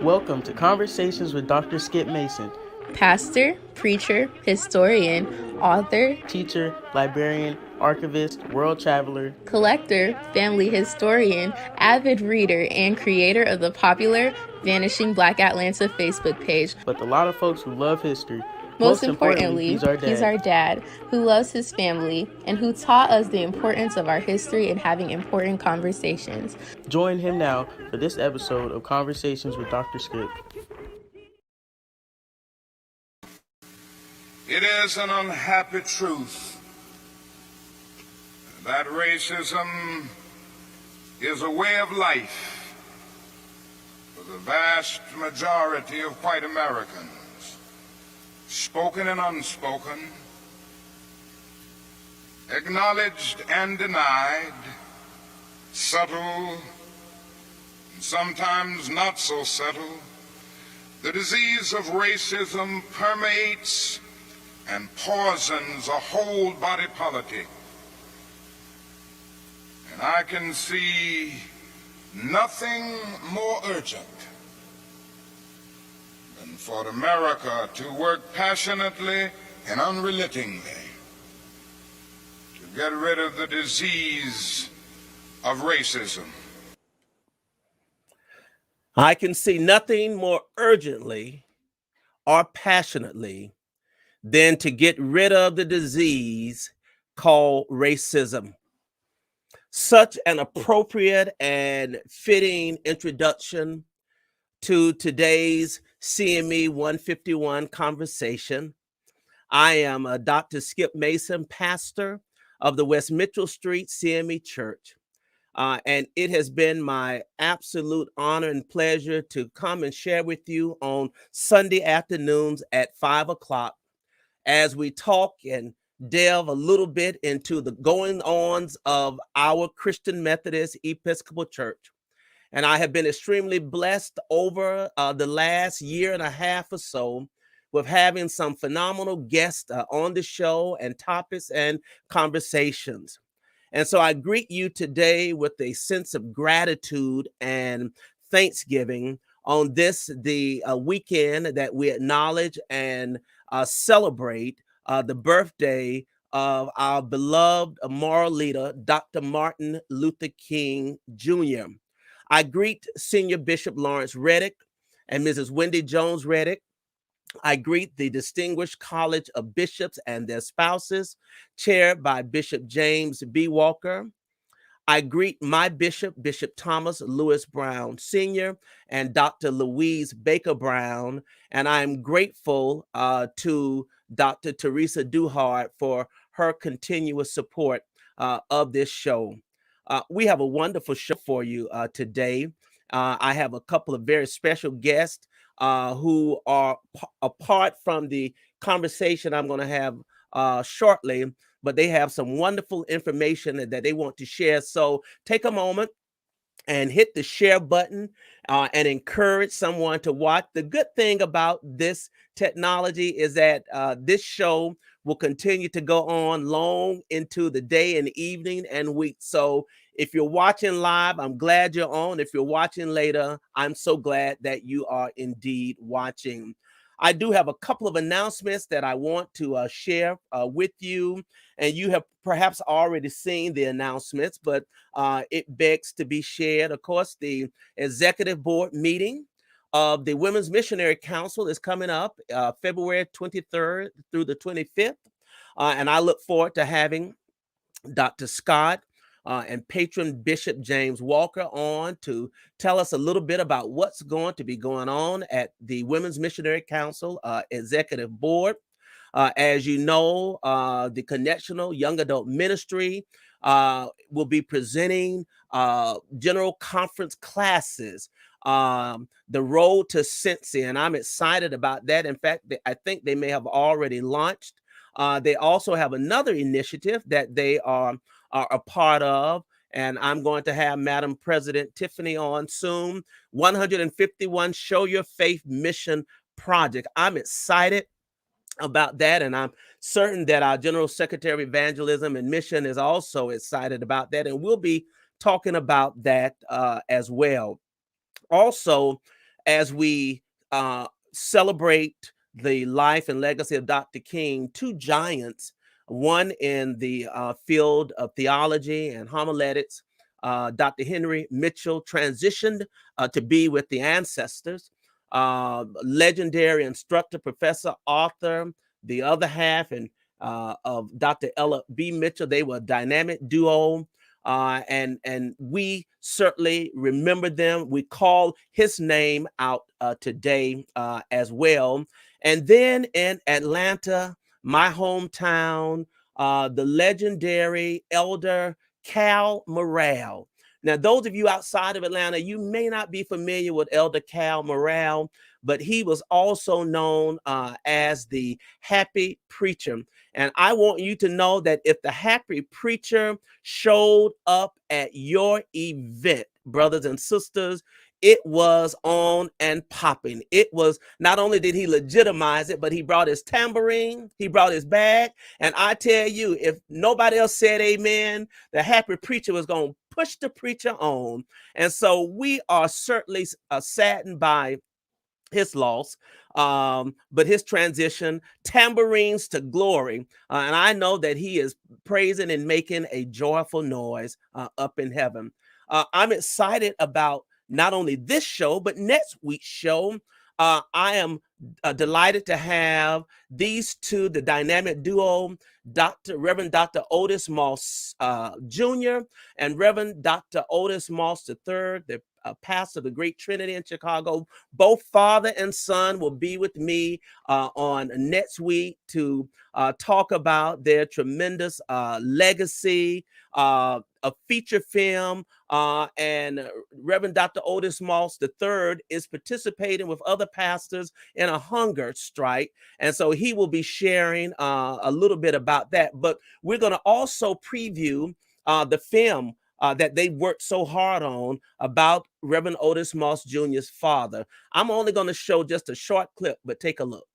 Welcome to Conversations with Dr. Skip Mason, pastor, preacher, historian, author, teacher, librarian, archivist, world traveler, collector, family historian, avid reader, and creator of the popular Vanishing Black Atlanta Facebook page. But a lot of folks who love history. Most importantly, he's our dad who loves his family and who taught us the importance of our history and having important conversations. Join him now for this episode of Conversations with Dr. Skip. It is an unhappy truth that racism is a way of life for the vast majority of white Americans, spoken and unspoken, acknowledged and denied, subtle and sometimes not so subtle. The disease of racism permeates and poisons a whole body politic. And I can see nothing more urgent than for America to work passionately and unrelentingly to get rid of the disease of racism. I can see nothing more urgently or passionately than to get rid of the disease called racism. Such an appropriate and fitting introduction to today's CME 151 conversation. I am Dr. Skip Mason, pastor of the West Mitchell Street CME Church. And it has been my absolute honor and pleasure to come and share with you on Sunday afternoons at 5 o'clock as we talk and delve a little bit into the going-ons of our Christian Methodist Episcopal Church. And I have been extremely blessed over the last year and a half or so with having some phenomenal guests on the show and topics and conversations. And so I greet you today with a sense of gratitude and thanksgiving on this, the weekend that we acknowledge and celebrate the birthday of our beloved moral leader, Dr. Martin Luther King Jr. I greet Senior Bishop Lawrence Reddick and Mrs. Wendy Jones Reddick. I greet the Distinguished College of Bishops and their spouses, chaired by Bishop James B. Walker. I greet my bishop, Bishop Thomas Lewis Brown Sr. and Dr. Louise Baker Brown, and I am grateful to Dr. Teresa Duhart for her continuous support of this show. We have a wonderful show for you today. I have a couple of very special guests who are apart from the conversation I'm going to have shortly, but they have some wonderful information that they want to share. So take a moment and hit the share button and encourage someone to watch. The good thing about this technology is that this show will continue to go on long into the day and evening and week. So if you're watching live, I'm glad you're on. If you're watching later, I'm so glad that you are indeed watching. I do have a couple of announcements that I want to share with you, and you have perhaps already seen the announcements, but it begs to be shared. Of course, the executive board meeting of the Women's Missionary Council is coming up February 23rd through the 25th, and I look forward to having Dr. Scott and patron Bishop James Walker on to tell us a little bit about what's going to be going on at the Women's Missionary Council Executive Board. As you know, the Connectional Young Adult Ministry will be presenting general conference classes, the road to Cincy, and I'm excited about that. In fact, I think they may have already launched. They also have another initiative that they are a part of, and I'm going to have Madam President Tiffany on soon. 151 Show Your Faith Mission Project. I'm excited about that, and I'm certain that our General Secretary of Evangelism and Mission is also excited about that, and we'll be talking about that as well. Also, as we celebrate the life and legacy of Dr. King, two giants, one in the field of theology and homiletics. Dr. Henry Mitchell transitioned to be with the ancestors. Legendary instructor, professor, author, the other half, and of Dr. Ella B. Mitchell. They were a dynamic duo. And we certainly remember them. We call his name out today as well. And then in Atlanta, my hometown, the legendary elder Cal Morrell. Now, those of you outside of Atlanta, you may not be familiar with Elder Cal Morrell, but he was also known as the Happy Preacher. And I want you to know that if the Happy Preacher showed up at your event, brothers and sisters, it was on and popping. It was, not only did he legitimize it, but he brought his tambourine, he brought his bag. And I tell you, if nobody else said amen, the Happy Preacher was going to push the preacher on. And so we are certainly saddened by his loss, but his transition, tambourines to glory. And I know that he is praising and making a joyful noise up in heaven. I'm excited about not only this show, but next week's show. I am delighted to have these two, the dynamic duo, Reverend Dr. Otis Moss Jr. and Reverend Dr. Otis Moss III, the pastor of the Great Trinity in Chicago. Both father and son will be with me on next week to talk about their tremendous legacy, a feature film, and Reverend Dr. Otis Moss III is participating with other pastors in a hunger strike. And so he will be sharing a little bit about that. But we're going to also preview the film that they worked so hard on about Reverend Otis Moss Jr.'s father. I'm only going to show just a short clip, but take a look.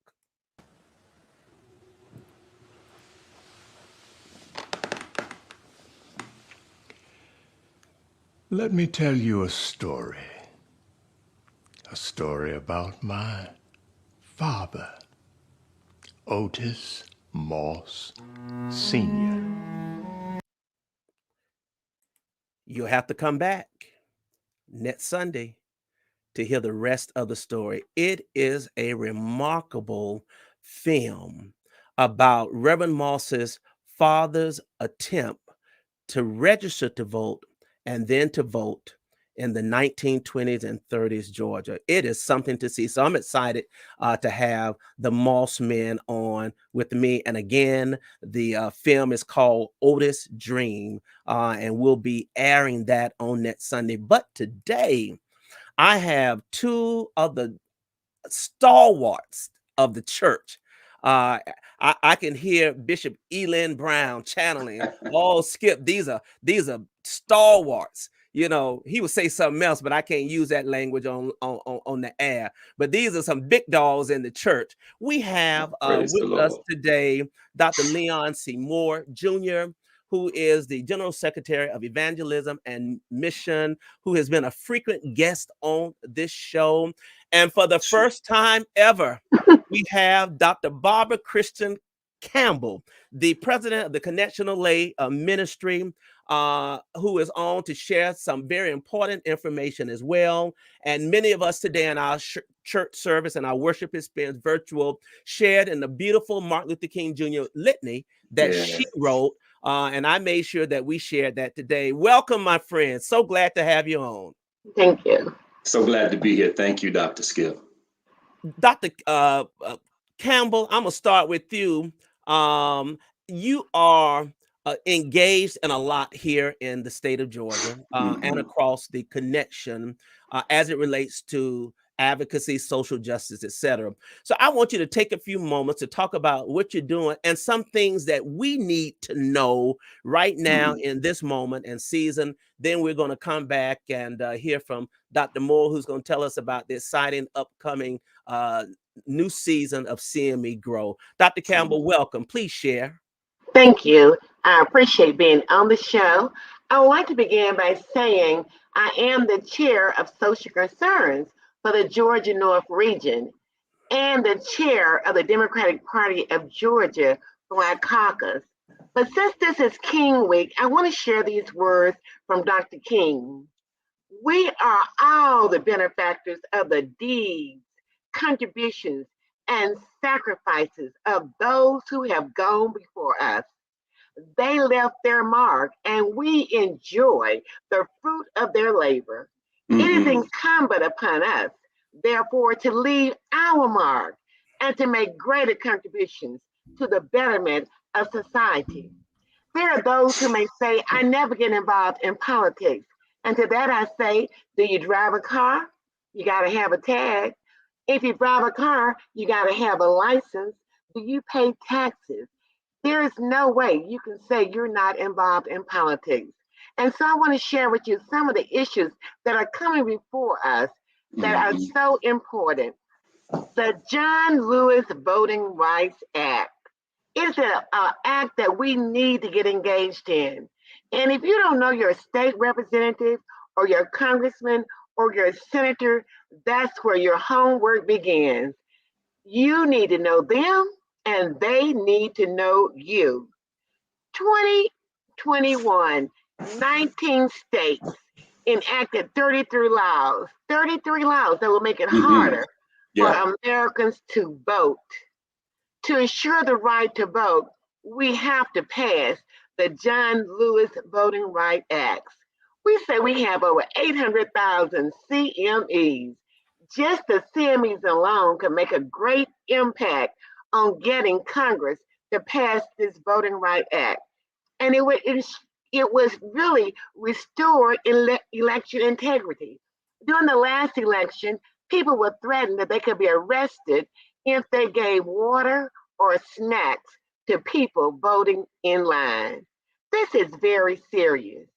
Let me tell you a story about my father, Otis Moss Sr. You'll have to come back next Sunday to hear the rest of the story. It is a remarkable film about Reverend Moss's father's attempt to register to vote and then to vote in the 1920s and 30s Georgia. It is something to see. So I'm excited to have the Moss men on with me. And again, the film is called Otis Dream, and we'll be airing that on next Sunday. But today, I have two of the stalwarts of the church. I can hear Bishop Elin Brown channeling. Oh, Skip, these are stalwarts. You know, he would say something else, but I can't use that language on the air. But these are some big dogs in the church. We have with us today Dr. Leon C. Moore Jr., who is the General Secretary of Evangelism and Mission, who has been a frequent guest on this show. And for the first time ever, we have Dr. Barbara Christian Campbell, the president of the Connectional Lay Ministry, who is on to share some very important information as well. And many of us today in our church service and our worship experience virtual shared in the beautiful Martin Luther King Jr. litany that she wrote. And I made sure that we shared that today. Welcome, my friends. So glad to have you on. Thank you. So glad to be here. Thank you, Dr. Skip. Dr. Campbell, I'm going to start with you. You are engaged in a lot here in the state of Georgia and across the connection as it relates to advocacy, social justice, etc. So I want you to take a few moments to talk about what you're doing and some things that we need to know right now in this moment and season. Then we're going to come back and hear from Dr. Moore, who's going to tell us about the exciting upcoming new season of CME Grow. Dr. Campbell, welcome. Please share. Thank you. I appreciate being on the show. I would like to begin by saying I am the chair of social concerns for the Georgia North region and the chair of the Democratic Party of Georgia Black Caucus. But since this is King Week, I want to share these words from Dr. King. We are all the benefactors of the deeds, contributions, and sacrifices of those who have gone before us. They left their mark, and we enjoy the fruit of their labor. It is incumbent upon us, therefore, to leave our mark and to make greater contributions to the betterment of society. There are those who may say, I never get involved in politics. And to that I say, do you drive a car? You got to have a tag. If you drive a car, you got to have a license. Do you pay taxes? There is no way you can say you're not involved in politics. And so I want to share with you some of the issues that are coming before us that are so important. The John Lewis Voting Rights Act is an act that we need to get engaged in. And if you don't know your state representative or your congressman or your senator, that's where your homework begins. You need to know them and they need to know you. 2021, 19 states enacted 33 laws that will make it harder for Americans to vote. To ensure the right to vote, we have to pass the John Lewis Voting Rights Act. We say we have over 800,000 CMEs. Just the CMEs alone can make a great impact on getting Congress to pass this Voting Rights Act. And it was really restore election integrity. During the last election, people were threatened that they could be arrested if they gave water or snacks to people voting in line. This is very serious.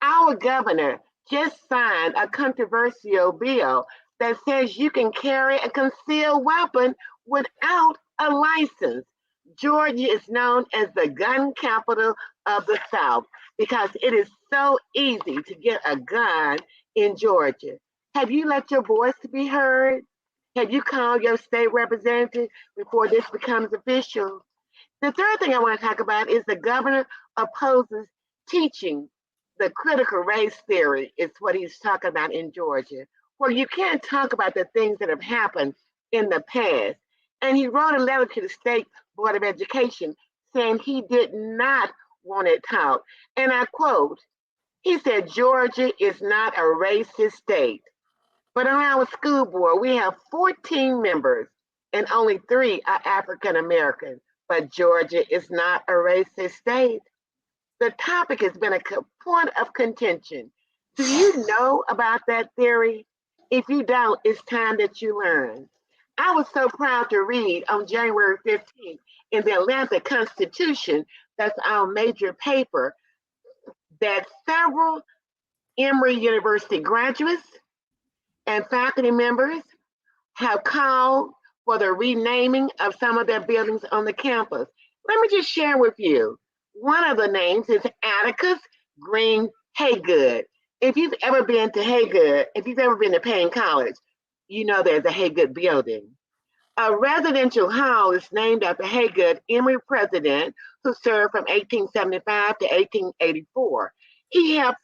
Our governor just signed a controversial bill that says you can carry a concealed weapon without a license. Georgia is known as the gun capital of the South because it is so easy to get a gun in Georgia. Have you let your voice be heard? Have you called your state representative before this becomes official? The third thing I want to talk about is the governor opposes teaching the critical race theory, is what he's talking about in Georgia, where you can't talk about the things that have happened in the past. And he wrote a letter to the State Board of Education saying he did not want it taught. And I quote, he said, Georgia is not a racist state. But on our school board, we have 14 members and only 3 are African American. But Georgia is not a racist state. The topic has been a point of contention. Do you know about that theory? If you don't, it's time that you learn. I was so proud to read on January 15th in the Atlanta Constitution, that's our major paper, that several Emory University graduates and faculty members have called for the renaming of some of their buildings on the campus. Let me just share with you. One of the names is Atticus Green Haygood. If you've ever been to Haygood, if you've ever been to Payne College, you know there's a Haygood building. A residential hall is named after Haygood, Emory president, who served from 1875 to 1884. He helped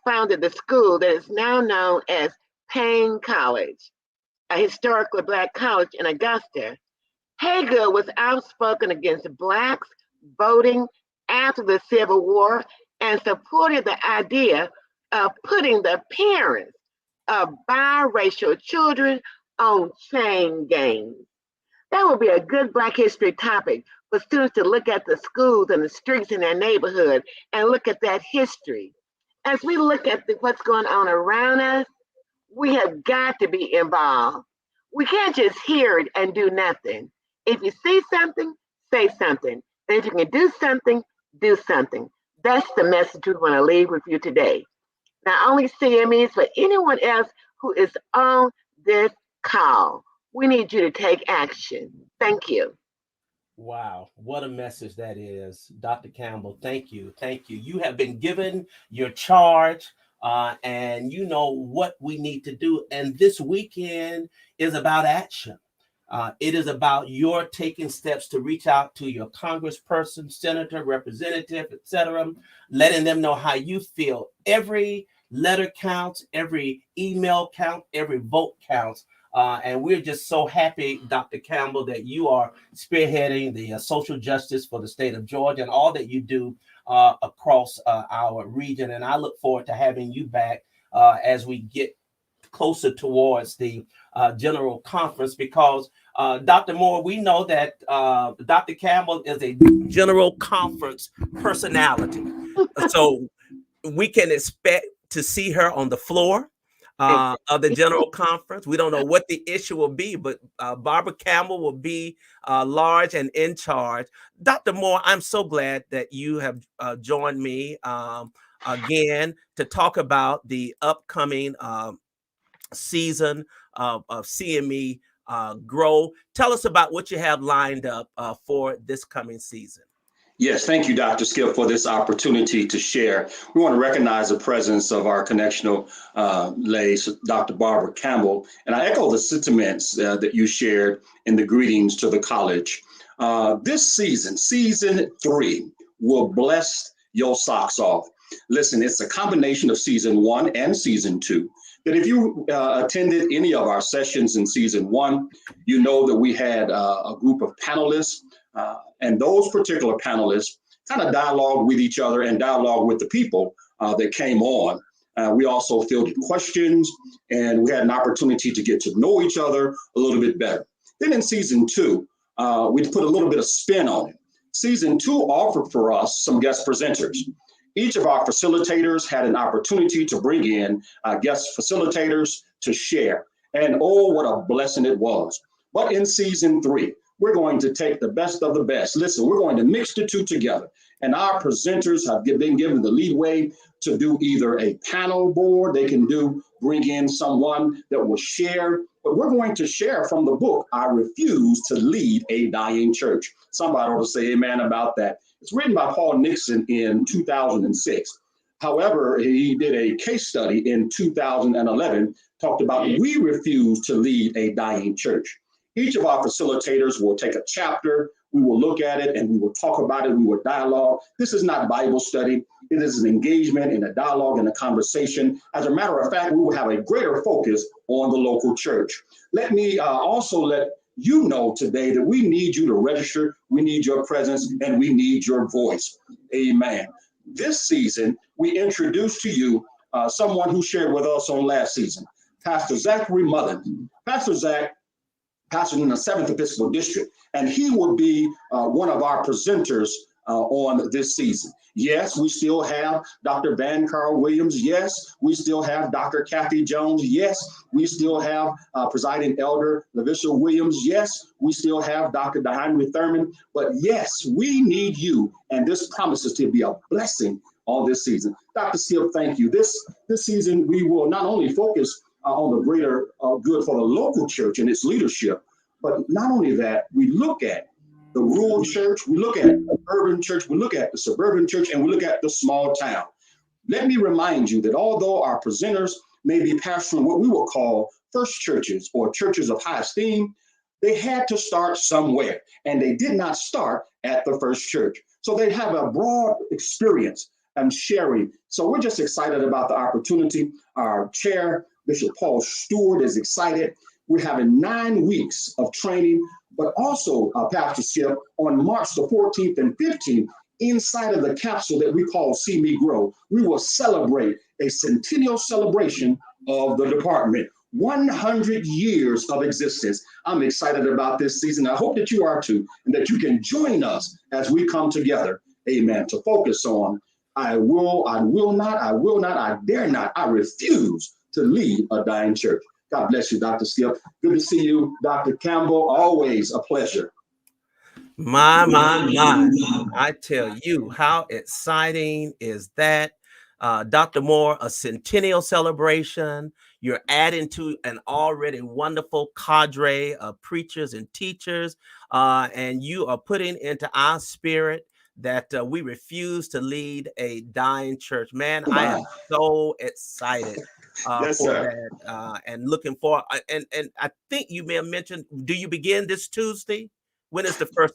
founded the school that is now known as Payne College, a historically Black college in Augusta. Haygood was outspoken against Blacks voting after the Civil War and supported the idea of putting the parents of biracial children on chain gangs. That would be a good Black history topic for students to look at the schools and the streets in their neighborhood and look at that history. As we look at what's going on around us, we have got to be involved. We can't just hear it and do nothing. If you see something, say something. And if you can do something, do something. That's the message we want to leave with you today. Not only CMEs, but anyone else who is on this call. We need you to take action. Thank you. Wow, what a message that is. Dr. Campbell, thank you. Thank you. You have been given your charge and you know what we need to do. And this weekend is about action. It is about your taking steps to reach out to your congressperson, senator, representative, etc., letting them know how you feel. Every letter counts, every email counts, every vote counts. And we're just so happy, Dr. Campbell, that you are spearheading the social justice for the state of Georgia and all that you do across our region. And I look forward to having you back as we get closer towards the general conference, because Dr. Moore, we know that Dr. Campbell is a general conference personality. So we can expect to see her on the floor of the general conference. We don't know what the issue will be, but Barbara Campbell will be large and in charge. Dr. Moore, I'm so glad that you have joined me again to talk about the upcoming season of CME Grow. Tell us about what you have lined up for this coming season. Yes, thank you, Dr. Skip, for this opportunity to share. We want to recognize the presence of our connectional lay, Dr. Barbara Campbell, and I echo the sentiments that you shared in the greetings to the college. This season, season 3, will bless your socks off. Listen, it's a combination of season 1 and season 2. That if you attended any of our sessions in season 1, you know that we had a group of panelists, and those particular panelists kind of dialogue with each other and dialogue with the people that came on. We also fielded questions, and we had an opportunity to get to know each other a little bit better. Then in season 2, we put a little bit of spin on it. Season 2 offered for us some guest presenters. Each of our facilitators had an opportunity to bring in guest facilitators to share. And oh, what a blessing it was. But in season 3, we're going to take the best of the best. Listen, we're going to mix the two together. And our presenters have been given the leadway to do either a panel board, they can bring in someone that will share, but we're going to share from the book, I Refuse to Lead a Dying Church. Somebody ought to say amen about that. It's written by Paul Nixon in 2006. However, he did a case study in 2011, talked about we refuse to lead a dying church. Each of our facilitators will take a chapter, we will look at it, and we will talk about it, we will dialogue. This is not Bible study. It is an engagement and a dialogue and a conversation. As a matter of fact, we will have a greater focus on the local church. Let me also let you know today that we need you to register, we need your presence, and we need your voice. Amen. This season, we introduced to you someone who shared with us on last season, Pastor Zachary Mullen. Pastor Zach pastored in the 7th Episcopal District, and he will be one of our presenters on this season. Yes, we still have Dr. Van Carl Williams. Yes, we still have Dr. Kathy Jones. Yes, we still have Presiding Elder LaVisha Williams. Yes, we still have Dr. DeHenry Thurman. But yes, we need you, and this promises to be a blessing on this season. Dr. Skip, thank you. This season, we will not only focus on the greater good for the local church and its leadership, but not only that, we look at the rural church, we look at the urban church, we look at the suburban church, and we look at the small town. Let me remind you that although our presenters may be pastoring what we will call first churches or churches of high esteem, they had to start somewhere, and they did not start at the first church. So they have a broad experience and sharing. So we're just excited about the opportunity. Our chair, Bishop Paul Stewart, is excited. We're having 9 weeks of training, but also, Pastor Skip, on March the 14th and 15th, inside of the capsule that we call CME Grow, we will celebrate a centennial celebration of the department. 100 years of existence. I'm excited about this season. I hope that you are too, and that you can join us as we come together, amen, to focus on I will not, I dare not, I refuse to lead a dying church. God bless you, Dr. Skip. Good to see you, Dr. Campbell. Always a pleasure. My. I tell you, how exciting is that? Dr. Moore, a centennial celebration. You're adding to an already wonderful cadre of preachers and teachers, and you are putting into our spirit that we refuse to lead a dying church. Man, I am so excited Yes, for sir. that and looking for. And I think you may have mentioned, do you begin this Tuesday? When is the first?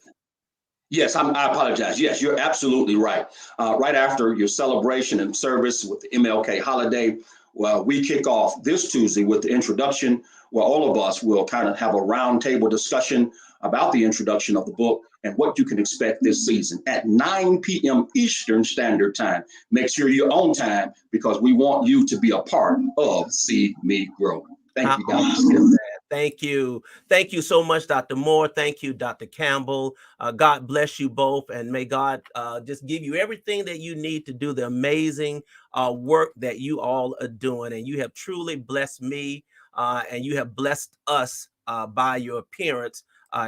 Yes, I apologize. Yes, you're absolutely right. Right after your celebration and service with the MLK holiday, well, we kick off this Tuesday with the introduction, where all of us will kind of have a roundtable discussion about the introduction of the book and what you can expect this season at 9 p.m. Eastern Standard Time. Make sure you're on time because we want you to be a part of See Me Grow. Thank you, Dr. Skip. Thank you. Thank you so much, Dr. Moore. Thank you, Dr. Campbell. God bless you both. And may God just give you everything that you need to do the amazing work that you all are doing. And you have truly blessed me and you have blessed us by your appearance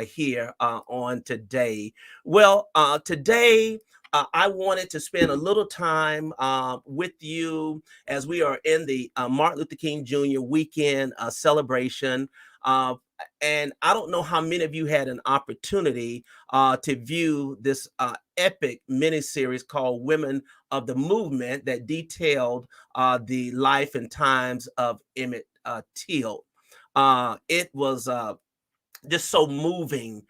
here on today. Well, today, I wanted to spend a little time with you as we are in the Martin Luther King Jr. weekend celebration. And I don't know how many of you had an opportunity to view this epic miniseries called Women of the Movement that detailed the life and times of Emmett Till. It was just so moving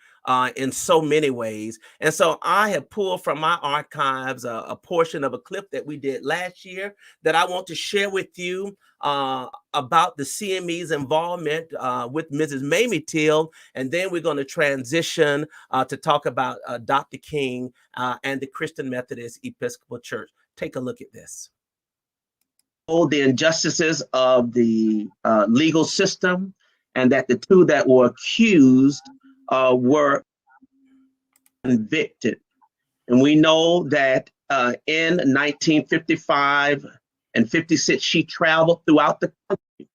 in so many ways. And so I have pulled from my archives a portion of a clip that we did last year that I want to share with you about the CME's involvement with Mrs. Mamie Till. And then we're going to transition to talk about Dr. King and the Christian Methodist Episcopal Church. Take a look at this. The injustices of the legal system, and that the two that were accused were convicted. And we know that in 1955 and 56, she traveled throughout the country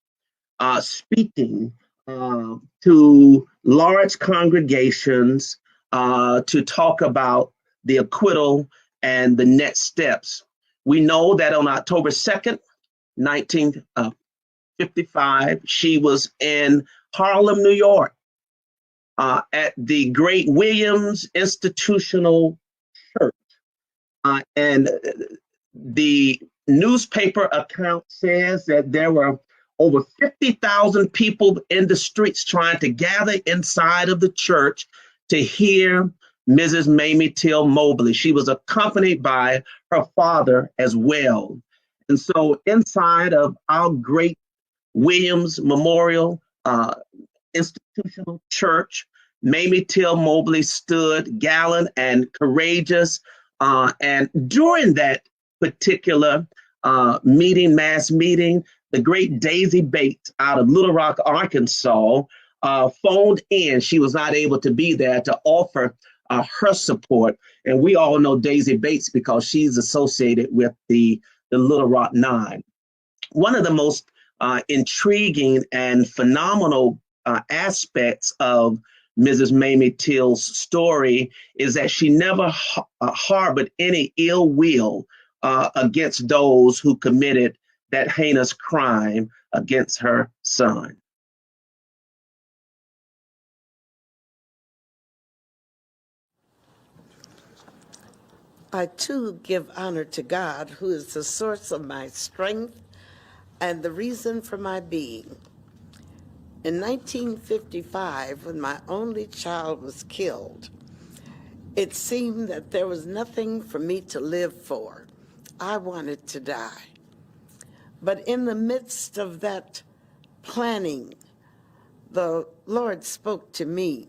speaking to large congregations to talk about the acquittal and the next steps. We know that on October 2nd, 1955, she was in Harlem, New York, at the Great Williams Institutional Church. And the newspaper account says that there were over 50,000 people in the streets trying to gather inside of the church to hear Mrs. Mamie Till Mobley. She was accompanied by her father as well. And so inside of our Great Williams Memorial Institutional Church, Mamie Till Mobley stood gallant and courageous. And during that particular mass meeting, the great Daisy Bates out of Little Rock, Arkansas, phoned in. She was not able to be there to offer her support. And we all know Daisy Bates because she's associated with the Little Rock Nine. One of the most intriguing and phenomenal aspects of Mrs. Mamie Till's story is that she never harbored any ill will against those who committed that heinous crime against her son. I too give honor to God, who is the source of my strength and the reason for my being. In 1955, when my only child was killed, it seemed that there was nothing for me to live for. I wanted to die. But in the midst of that planning, the Lord spoke to me,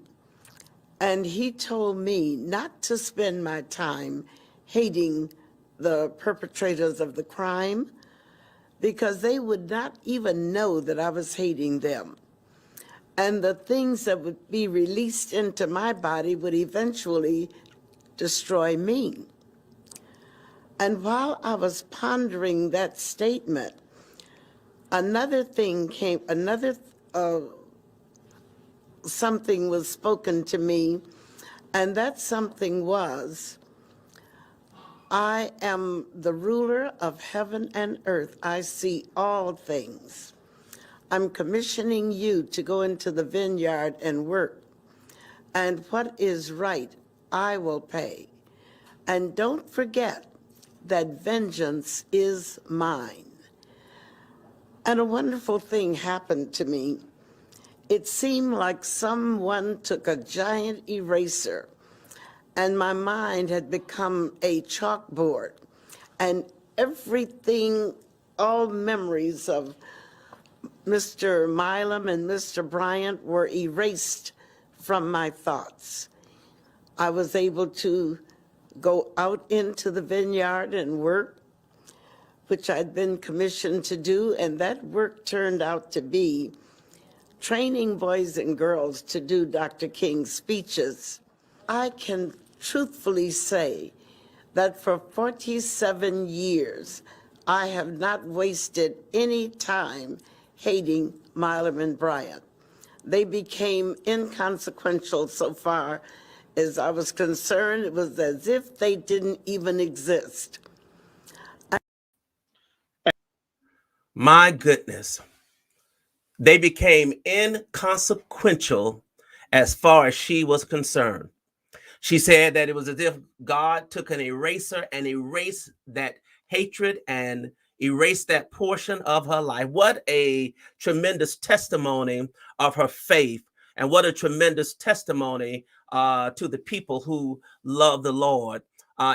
and he told me not to spend my time hating the perpetrators of the crime, because they would not even know that I was hating them. And the things that would be released into my body would eventually destroy me. And while I was pondering that statement, another thing came, something was spoken to me, and that something was, I am the ruler of heaven and earth. I see all things. I'm commissioning you to go into the vineyard and work. And what is right, I will pay. And don't forget that vengeance is mine. And a wonderful thing happened to me. It seemed like someone took a giant eraser and my mind had become a chalkboard. And everything, all memories of Mr. Milam and Mr. Bryant were erased from my thoughts. I was able to go out into the vineyard and work, which I'd been commissioned to do, and that work turned out to be training boys and girls to do Dr. King's speeches. I can truthfully say that for 47 years, I have not wasted any time hating Milam and Bryant. They became inconsequential so far as I was concerned. It was as if they didn't even exist. My goodness. They became inconsequential as far as she was concerned. She said that it was as if God took an eraser and erased that hatred and erased that portion of her life. What a tremendous testimony of her faith, and what a tremendous testimony to the people who love the Lord.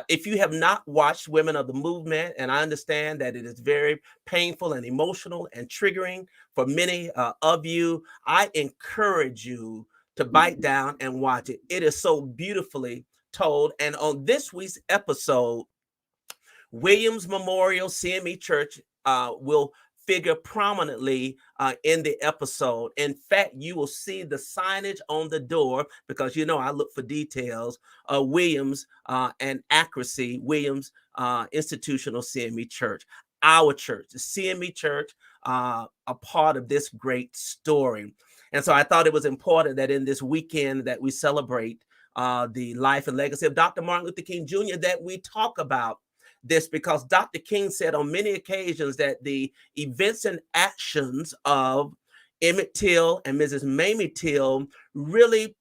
If you have not watched Women of the Movement, and I understand that it is very painful and emotional and triggering for many of you, I encourage you to bite down and watch it. It is so beautifully told. And on this week's episode, Williams Memorial CME Church will figure prominently in the episode. In fact, you will see the signage on the door, because you know I look for details, Williams and accuracy, Williams Institutional CME Church, our church, the CME Church, a part of this great story. And so I thought it was important that in this weekend that we celebrate the life and legacy of Dr. Martin Luther King Jr., that we talk about this, because Dr. King said on many occasions that the events and actions of Emmett Till and Mrs. Mamie Till really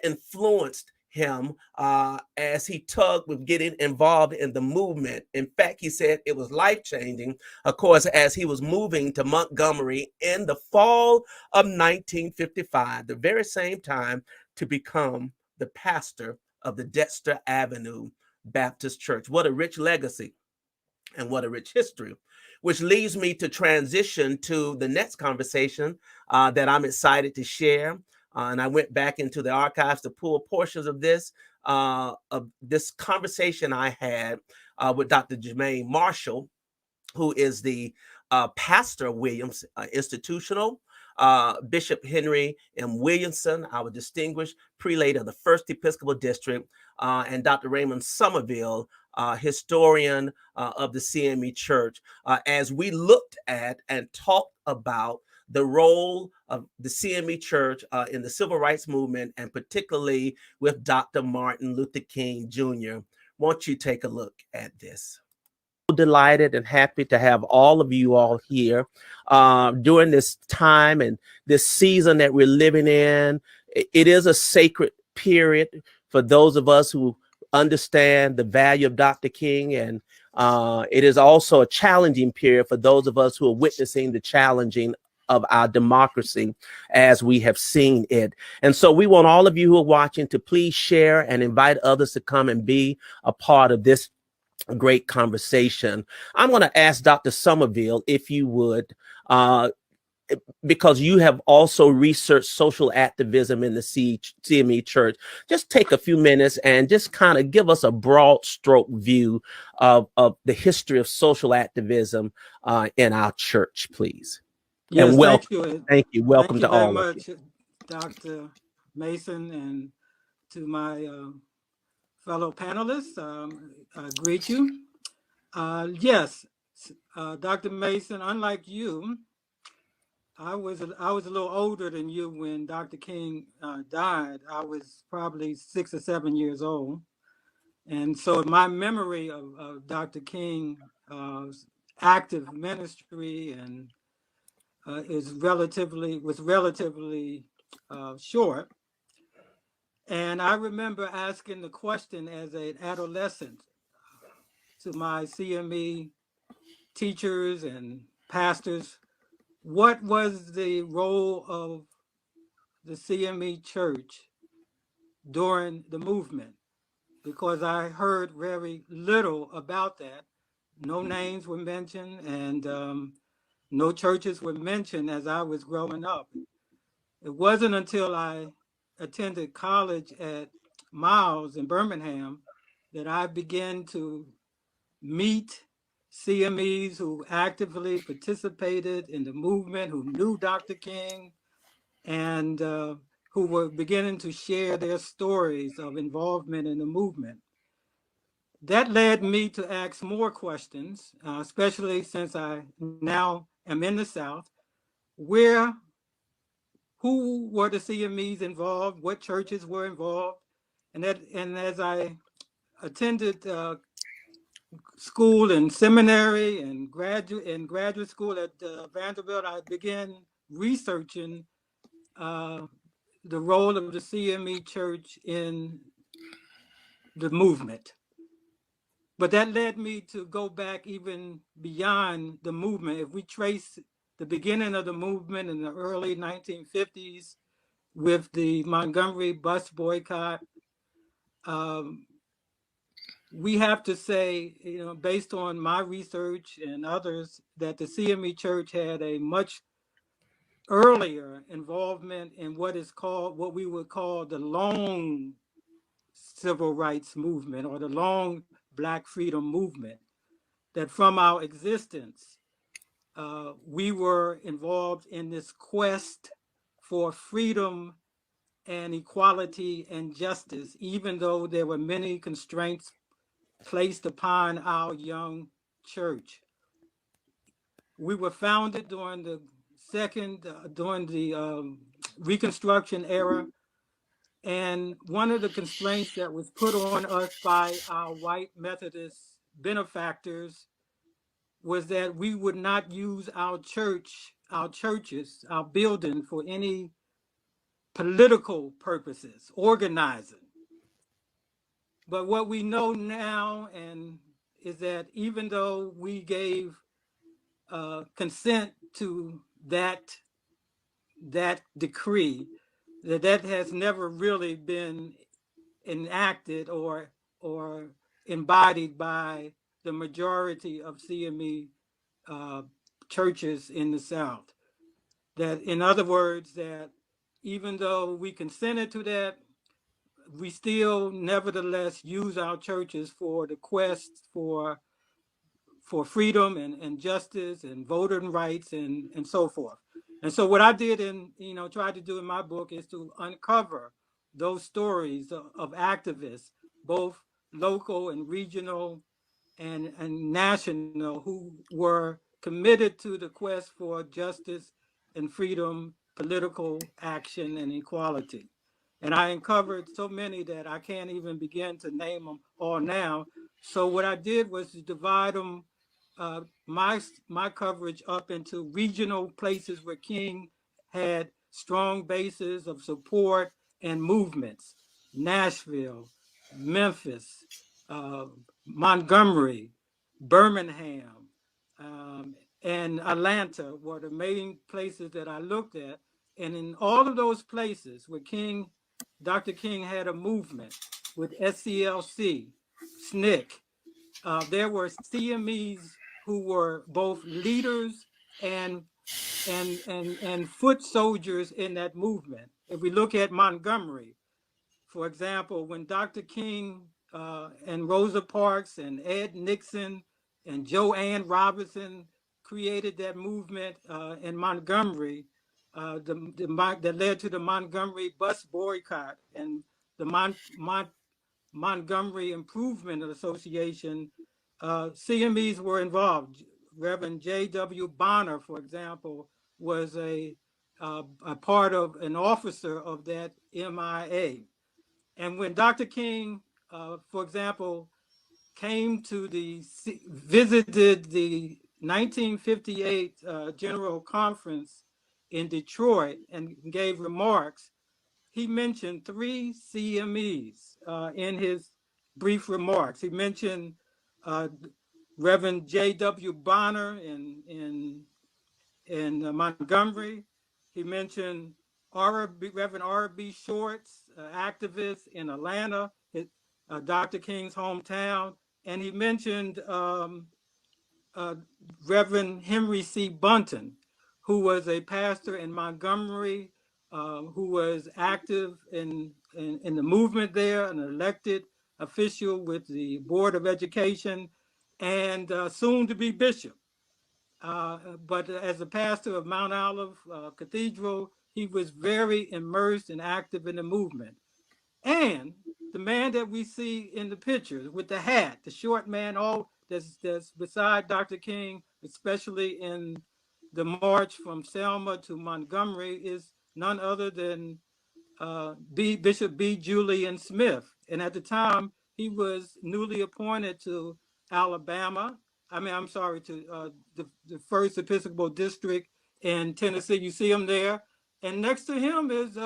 influenced him as he tugged with getting involved in the movement. In fact, he said it was life-changing, of course, as he was moving to Montgomery in the fall of 1955, the very same time, to become the pastor of the Dexter Avenue Baptist Church. What a rich legacy and what a rich history, which leads me to transition to the next conversation that I'm excited to share. And I went back into the archives to pull portions of this conversation I had with Dr. Jermaine Marshall, who is the pastor of Williams Institutional, Bishop Henry M. Williamson, our distinguished prelate of the First Episcopal District, and Dr. Raymond Somerville, historian of the CME Church, as we looked at and talked about the role of the CME Church in the civil rights movement, and particularly with Dr. Martin Luther King Jr. Won't you take a look at this? Delighted and happy to have all of you all here during this time and this season that we're living in. It is a sacred period for those of us who understand the value of Dr. King, and it is also a challenging period for those of us who are witnessing the challenging of our democracy as we have seen it. And so we want all of you who are watching to please share and invite others to come and be a part of this great conversation. I'm going to ask Dr. Somerville, if you would, because you have also researched social activism in the CME Church, just take a few minutes and just kind of give us a broad stroke view of the history of social activism in our church, please. Yes, and welcome. thank you. Thank you. Welcome thank you to all very of much, you. Dr. Mason, and to my fellow panelists. I greet you. Yes, Dr. Mason, unlike you, I was a little older than you when Dr. King died. I was probably 6 or 7 years old. And so my memory of Dr. King's active ministry and was relatively short. And I remember asking the question as an adolescent to my CME teachers and pastors, what was the role of the CME church during the movement? Because I heard very little about that. No names were mentioned, and no churches were mentioned as I was growing up. It wasn't until I attended college at Miles in Birmingham that I began to meet CMEs who actively participated in the movement, who knew Dr. King, and who were beginning to share their stories of involvement in the movement. That led me to ask more questions, especially since I now am in the South. Who were the CMEs involved? What churches were involved? And as I attended school and seminary and graduate school at Vanderbilt, I began researching the role of the CME Church in the movement. But that led me to go back even beyond the movement. If we trace the beginning of the movement in the early 1950s with the Montgomery bus boycott, we have to say, based on my research and others, that the CME Church had a much earlier involvement in what we would call the long civil rights movement, or the long Black freedom movement. That from our existence, we were involved in this quest for freedom and equality and justice, even though there were many constraints placed upon our young church. We were founded during the Reconstruction era, and one of the constraints that was put on us by our white Methodist benefactors was that we would not use our churches, our building for any political purposes, organizing. But what we know now is that even though we gave consent to that decree, that has never really been enacted or embodied by the majority of CME churches in the South. That, in other words, that even though we consented to that, we still nevertheless use our churches for the quest for freedom and justice and voting rights and so forth. And so what I did and tried to do in my book is to uncover those stories of activists, both local and regional and national, who were committed to the quest for justice and freedom, political action, and equality. And I uncovered so many that I can't even begin to name them all now. So what I did was to divide them, my coverage, up into regional places where King had strong bases of support and movements: Nashville, Memphis, Montgomery, Birmingham, and Atlanta were the main places that I looked at. And in all of those places where Dr. King had a movement with SCLC, SNCC, there were CMEs who were both leaders and foot soldiers in that movement. If we look at Montgomery, for example, when Dr. King and Rosa Parks and Ed Nixon and Joanne Robinson created that movement in Montgomery, that led to the Montgomery bus boycott and the Montgomery Improvement Association, CMEs were involved. Reverend J.W. Bonner, for example, was a part of an officer of that MIA. And when Dr. King, for example, visited the 1958 General Conference in Detroit and gave remarks, he mentioned 3 CMEs in his brief remarks. He mentioned Reverend J.W. Bonner in Montgomery. He mentioned Reverend R.B. Shorts, activist in Atlanta, Dr. King's hometown. And he mentioned Reverend Henry C. Bunton, who was a pastor in Montgomery, who was active in the movement there, an elected official with the Board of Education, and soon to be bishop. But as a pastor of Mount Olive Cathedral, he was very immersed and active in the movement. And the man that we see in the picture with the hat, the short man, that's beside Dr. King, especially in the march from Selma to Montgomery, is none other than Bishop B. Julian Smith. And at the time, he was newly appointed to Alabama. To the First Episcopal District in Tennessee. You see him there. And next to him is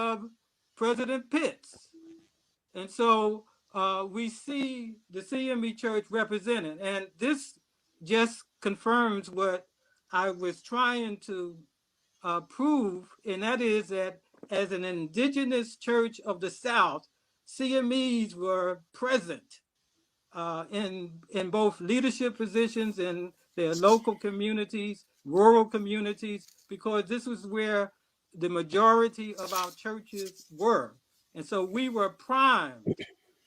President Pitts. And so we see the CME Church represented. And this just confirms what I was trying to prove, and that is that as an indigenous church of the South, CMEs were present in both leadership positions in their local communities, rural communities, because this was where the majority of our churches were. And so we were primed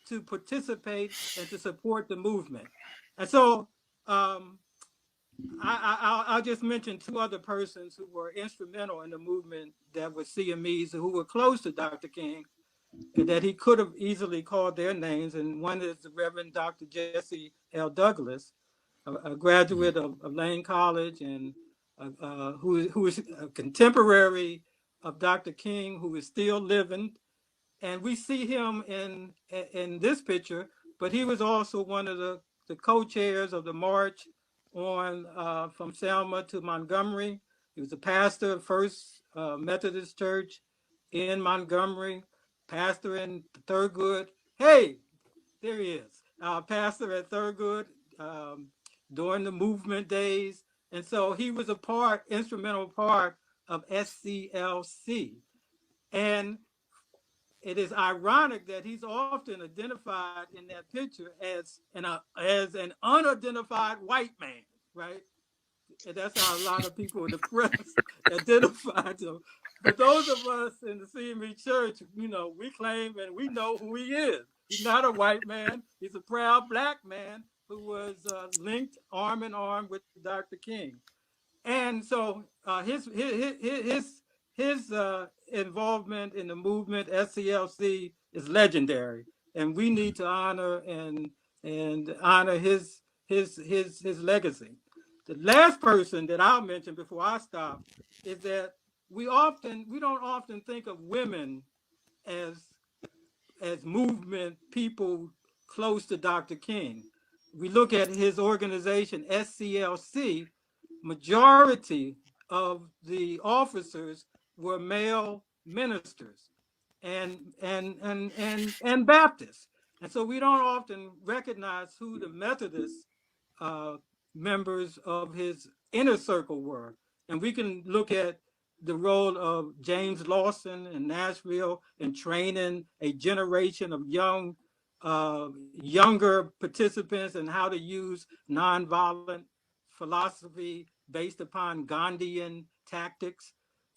to participate and to support the movement. And so I'll just mention 2 other persons who were instrumental in the movement that were CMEs, who were close to Dr. King, and that he could have easily called their names. And one is the Reverend Dr. Jesse L. Douglas, a graduate of Lane College, and who is a contemporary of Dr. King, who is still living. And we see him in this picture, but he was also one of the co-chairs of the march on from Selma to Montgomery. He was a pastor of First Methodist Church in Montgomery, pastor in Thurgood. Hey, there he is, pastor at Thurgood during the movement days. And so he was instrumental part of SCLC. And it is ironic that he's often identified in that picture as an unidentified white man, right? And that's how a lot of people in the press identified him. But those of us in the CME Church, we claim and we know who he is. He's not a white man. He's a proud Black man who was linked arm in arm with Dr. King. And so his involvement in the movement, SCLC, is legendary, and we need to honor and honor his legacy. The last person that I'll mention before I stop is that we don't often think of women as movement people close to Dr. King. We look at his organization, SCLC. Majority of the officers were male ministers and Baptists. And so we don't often recognize who the Methodist members of his inner circle were. And we can look at the role of James Lawson in Nashville in training a generation of younger participants in how to use nonviolent philosophy based upon Gandhian tactics.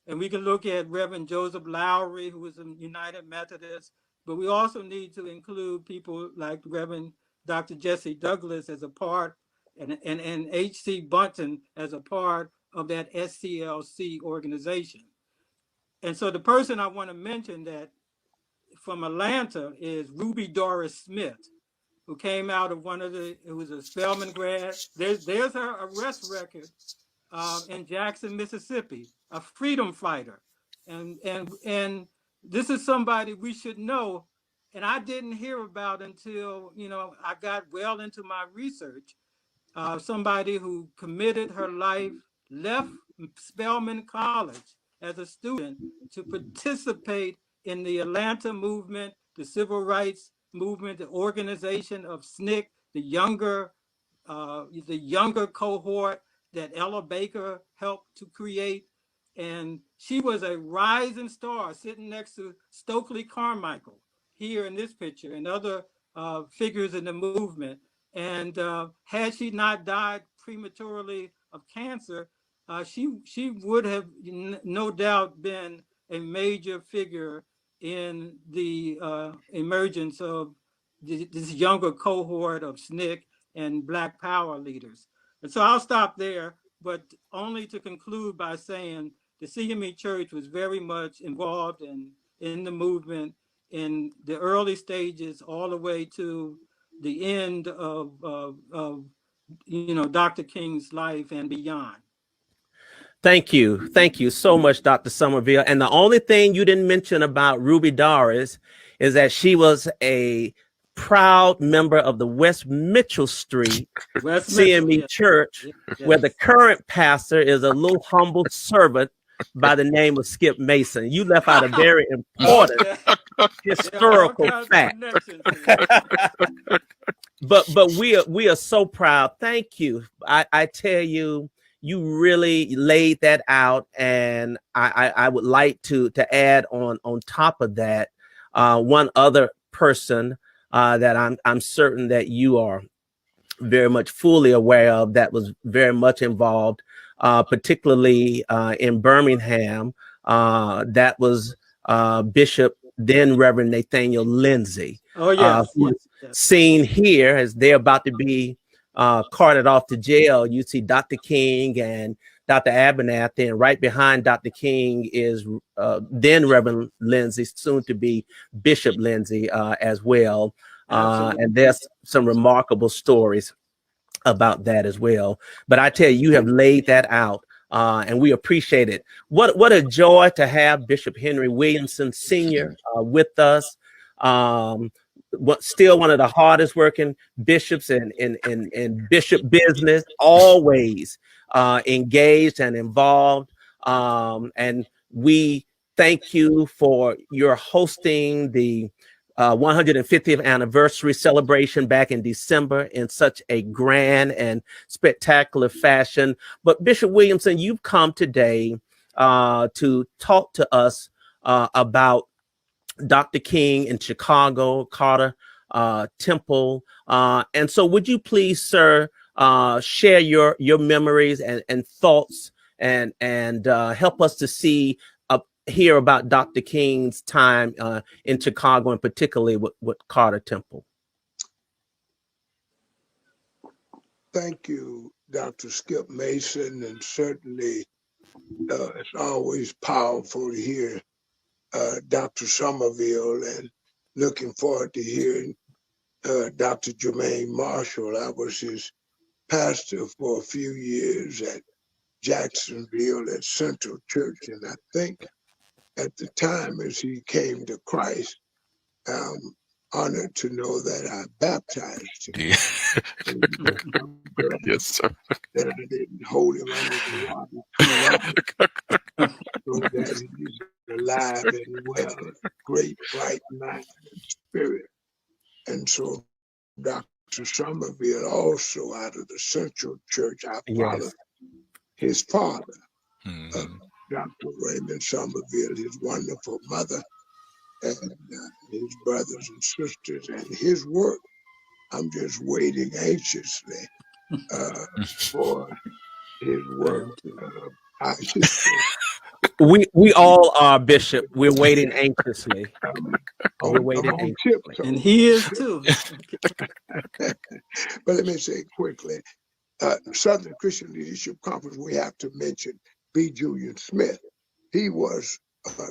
And we can look at Reverend Joseph Lowry, who was a United Methodist, but we also need to include people like Reverend Dr. Jesse Douglas as a part, and H.C. Bunton as a part of that SCLC organization. And so the person I want to mention that from Atlanta is Ruby Doris Smith, who came out of who was a Spelman grad. There's her arrest record in Jackson, Mississippi, a freedom fighter. And this is somebody we should know. And I didn't hear about until, I got well into my research. Somebody who committed her life, left Spelman College as a student to participate in the Atlanta movement, the civil rights movement, the organization of SNCC, the younger cohort that Ella Baker helped to create. And she was a rising star sitting next to Stokely Carmichael here in this picture and other figures in the movement. And had she not died prematurely of cancer, she would have no doubt been a major figure in the emergence of this younger cohort of SNCC and Black Power leaders. And so I'll stop there, but only to conclude by saying the CME Church was very much involved in the movement in the early stages all the way to the end of Dr. King's life and beyond. Thank you. Thank you so much, Dr. Somerville. And the only thing you didn't mention about Ruby Doris is that she was a proud member of the West Mitchell Street CME Church, where the current pastor is a little humble servant by the name of Skip Mason. You left out a very important historical fact. But we are so proud. Thank you. I tell you, you really laid that out, and I would like to add on top of that one other person that I'm certain that you are very much fully aware of, that was very much involved, particularly in Birmingham. That was Bishop, then Reverend Nathaniel Lindsay. Oh, yes. Seen here as they're about to be carted off to jail. You see Dr. King and Dr. Abernathy, and right behind Dr. King is then Reverend Lindsay, soon to be Bishop Lindsay as well. And there's some remarkable stories about that as well. But I tell you, you have laid that out, and we appreciate it. What a joy to have Bishop Henry Williamson Sr. With us. Still one of the hardest working bishops in bishop business, always engaged and involved. And we thank you for your hosting the 150th anniversary celebration back in December in such a grand and spectacular fashion. But Bishop Williamson, you've come today to talk to us about Dr. King in Chicago, Carter Temple. And so would you please, sir, share your memories and thoughts and help us to hear about Dr. King's time in Chicago, and particularly with Carter Temple. Thank you, Dr. Skip Mason, and certainly it's always powerful to hear Dr. Somerville, and looking forward to hearing Dr. Jermaine Marshall. I was his pastor for a few years at Jacksonville at Central Church, and I think at the time as he came to Christ, I'm honored to know that I baptized him. Yes, sir. That I didn't hold him under the water so that he's alive and well, great bright mind and spirit. And so Dr. Somerville, also out of the Central Church, I followed his father, Dr. Raymond Somerville, his wonderful mother, and his brothers and sisters, and his work. I'm just waiting anxiously for his work. We all are, Bishop. We're waiting anxiously. We're waiting anxiously. And he is too. But let me say quickly, Southern Christian Leadership Conference, we have to mention B. Julian Smith. He was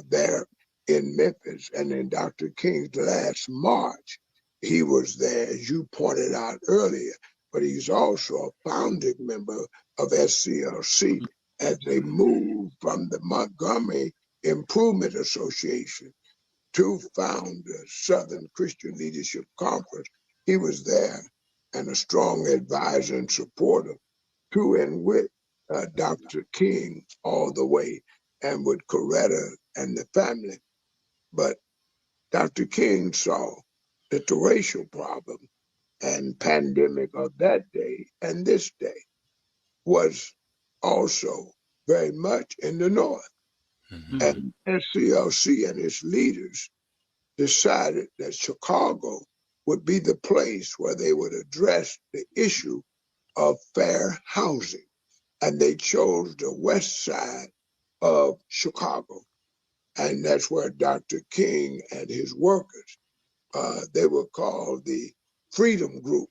there in Memphis, and in Dr. King's last March, he was there, as you pointed out earlier, but he's also a founding member of SCLC as they moved from the Montgomery Improvement Association to found the Southern Christian Leadership Conference. He was there and a strong advisor and supporter to and with Dr. King all the way, and with Coretta and the family. But Dr. King saw that the racial problem and pandemic of that day and this day was also very much in the North. And SCLC and its leaders decided that Chicago would be the place where they would address the issue of fair housing. And they chose the west side of Chicago. And that's where Dr. King and his workers, they were called the Freedom Group.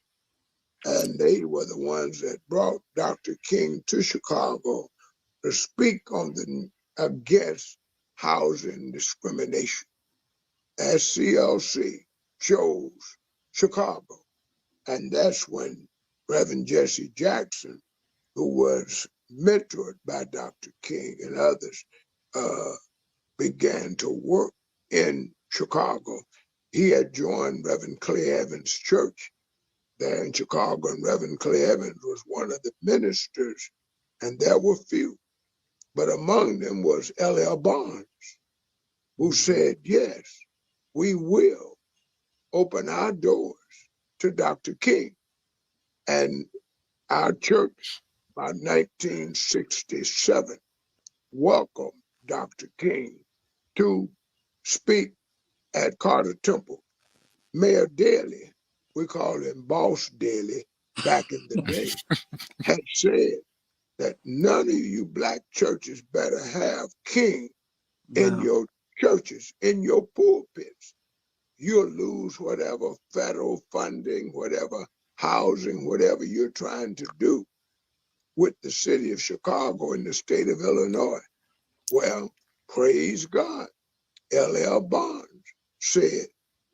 And they were the ones that brought Dr. King to Chicago to speak on against housing discrimination. SCLC chose Chicago. And that's when Reverend Jesse Jackson, who was mentored by Dr. King and others, began to work in Chicago. He had joined Reverend Clay Evans' church there in Chicago, and Reverend Clay Evans was one of the ministers, and there were few. But among them was L.L. Barnes, who said, yes, we will open our doors to Dr. King. And our church, by 1967, welcomed Dr. King to speak at Carter Temple. Mayor Daley, we call him Boss Daley back in the day, had said that none of you black churches better have King in your churches, in your pulpits. You'll lose whatever federal funding, whatever housing, whatever you're trying to do with the city of Chicago and the state of Illinois. Well, praise God. L.L. Barnes said,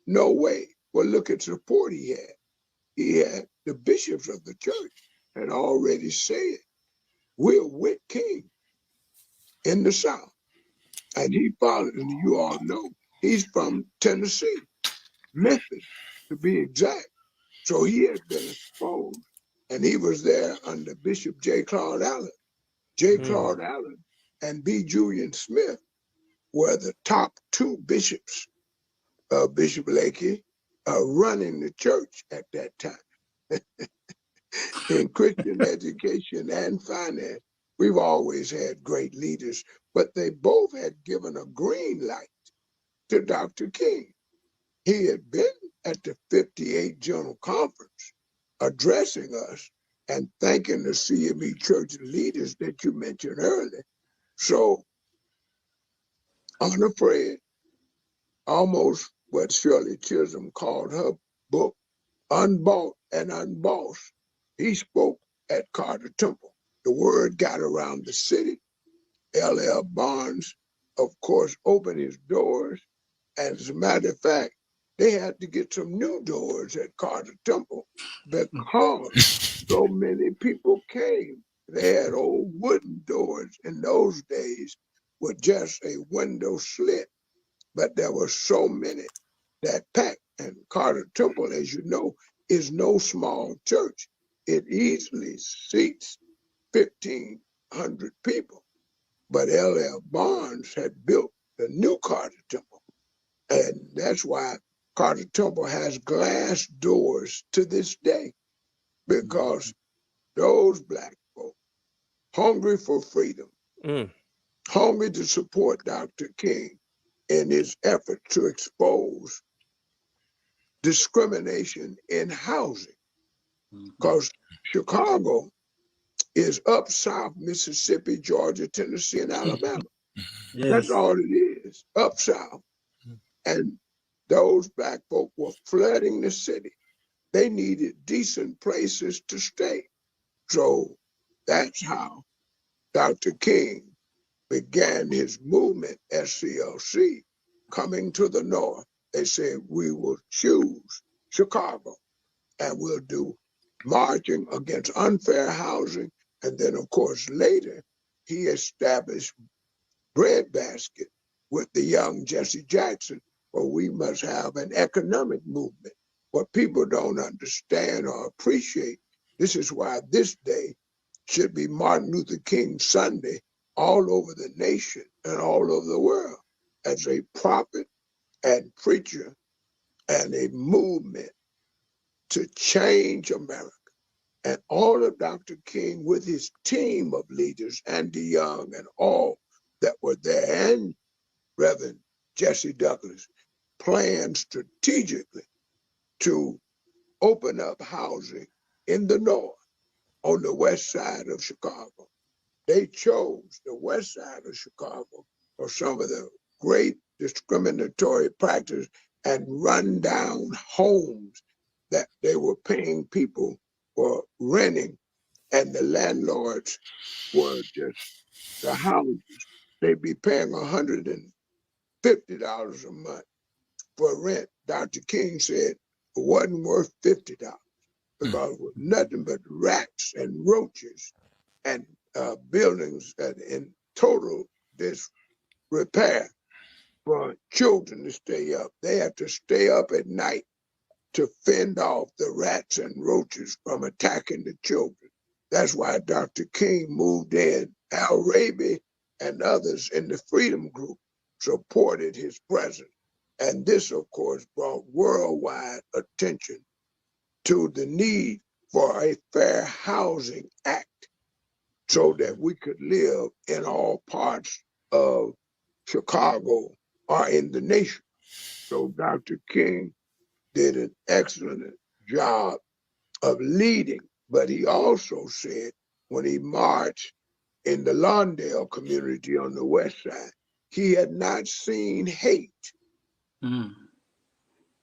no way. Well, look at the support he had. He had the bishops of the church had already said, we're with King in the South. And he followed, and you all know, he's from Tennessee, Memphis, to be exact. So he had been exposed, and he was there under Bishop J. Claude Allen. J. Claude Allen and B. Julian Smith were the top two bishops, Bishop Lakey, running the church at that time. In Christian education and finance, we've always had great leaders, but they both had given a green light to Dr. King. He had been at the 58th General Conference addressing us and thanking the CME church leaders that you mentioned earlier. So, unafraid, almost what Shirley Chisholm called her book, Unbought and Unbossed, he spoke at Carter Temple. The word got around the city. L.L. Barnes, of course, opened his doors. And as a matter of fact, they had to get some new doors at Carter Temple because so many people came. They had old wooden doors in those days with just a window slit, but there were so many that packed. And Carter Temple, as you know, is no small church. It easily seats 1,500 people. But L.L. Barnes had built the new Carter Temple. And that's why Carter Temple has glass doors to this day, because those black folk, hungry for freedom, hungry to support Dr. King in his effort to expose discrimination in housing, because Chicago is up south, Mississippi, Georgia, Tennessee, and Alabama. Yes. That's all it is, up south. And those black folk were flooding the city. They needed decent places to stay. So that's how Dr. King began his movement, SCLC, coming to the North. They said, we will choose Chicago, and we'll do marching against unfair housing. And then, of course, later, he established Breadbasket with the young Jesse Jackson, where we must have an economic movement. What people don't understand or appreciate, this is why this day should be Martin Luther King Sunday all over the nation and all over the world, as a prophet and preacher and a movement to change America. And all of Dr. King with his team of leaders, Andy Young and all that were there, and Reverend Jesse Douglas, planned strategically to open up housing in the north on the west side of Chicago. They chose the west side of Chicago for some of the great discriminatory practices and run down homes that they were paying people for renting, and the landlords were just the houses. They'd be paying $150 a month for rent. Dr. King said it wasn't worth $50 because it was nothing but rats and roaches and buildings that in total disrepair for children to stay up. They had to stay up at night to fend off the rats and roaches from attacking the children. That's why Dr. King moved in. Al Raby and others in the Freedom Group supported his presence. And this, of course, brought worldwide attention to the need for a Fair Housing Act so that we could live in all parts of Chicago or in the nation. So Dr. King did an excellent job of leading, but he also said when he marched in the Lawndale community on the west side, he had not seen hate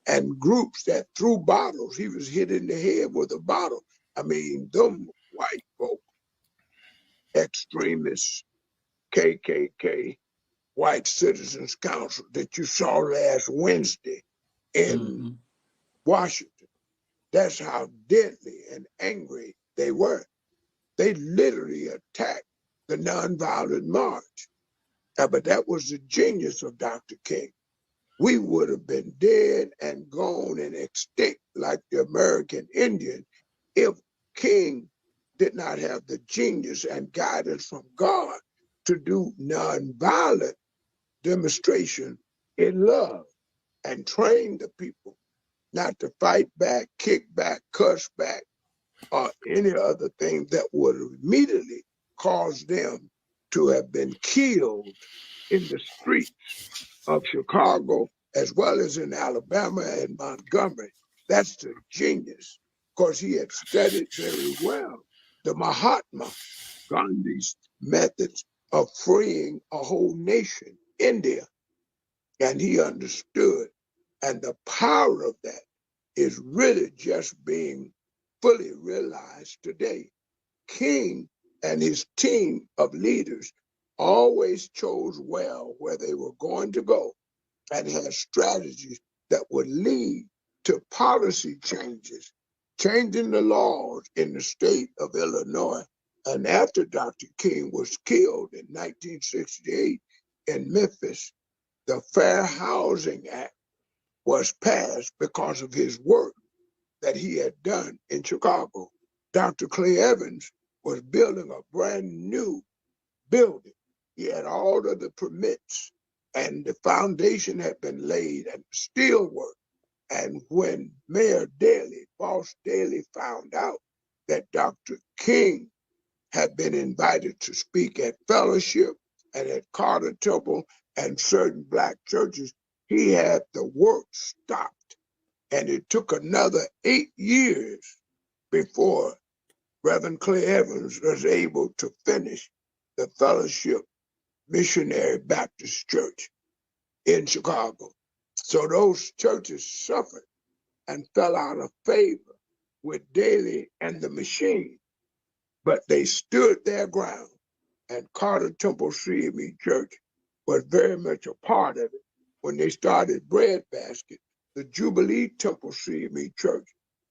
and groups that threw bottles. He was hit in the head with a bottle. I mean, them white folk, extremists, KKK, White Citizens Council that you saw last Wednesday in Washington. That's how deadly and angry they were. They literally attacked the nonviolent march. But that was the genius of Dr. King. We would have been dead and gone and extinct like the American Indian if King did not have the genius and guidance from God to do nonviolent demonstration in love and train the people not to fight back, kick back, cuss back, or any other thing that would immediately cause them to have been killed in the streets of Chicago, as well as in Alabama and Montgomery. That's the genius, because he had studied very well the Mahatma Gandhi's methods of freeing a whole nation, India, and he understood. And the power of that is really just being fully realized today. King and his team of leaders always chose well where they were going to go and had strategies that would lead to policy changes, changing the laws in the state of Illinois. And after Dr. King was killed in 1968 in Memphis, the Fair Housing Act was passed because of his work that he had done in Chicago. Dr. Clay Evans was building a brand new building. He had all of the permits and the foundation had been laid and steel work. And when Mayor Daley, Boss Daley, found out that Dr. King had been invited to speak at Fellowship and at Carter Temple and certain Black churches, he had the work stopped. And it took another 8 years before Reverend Clay Evans was able to finish the Fellowship Missionary Baptist Church in Chicago. So those churches suffered and fell out of favor with Daley and the machine, but they stood their ground, and Carter Temple CME Church was very much a part of it. When they started Breadbasket, the Jubilee Temple CME Church,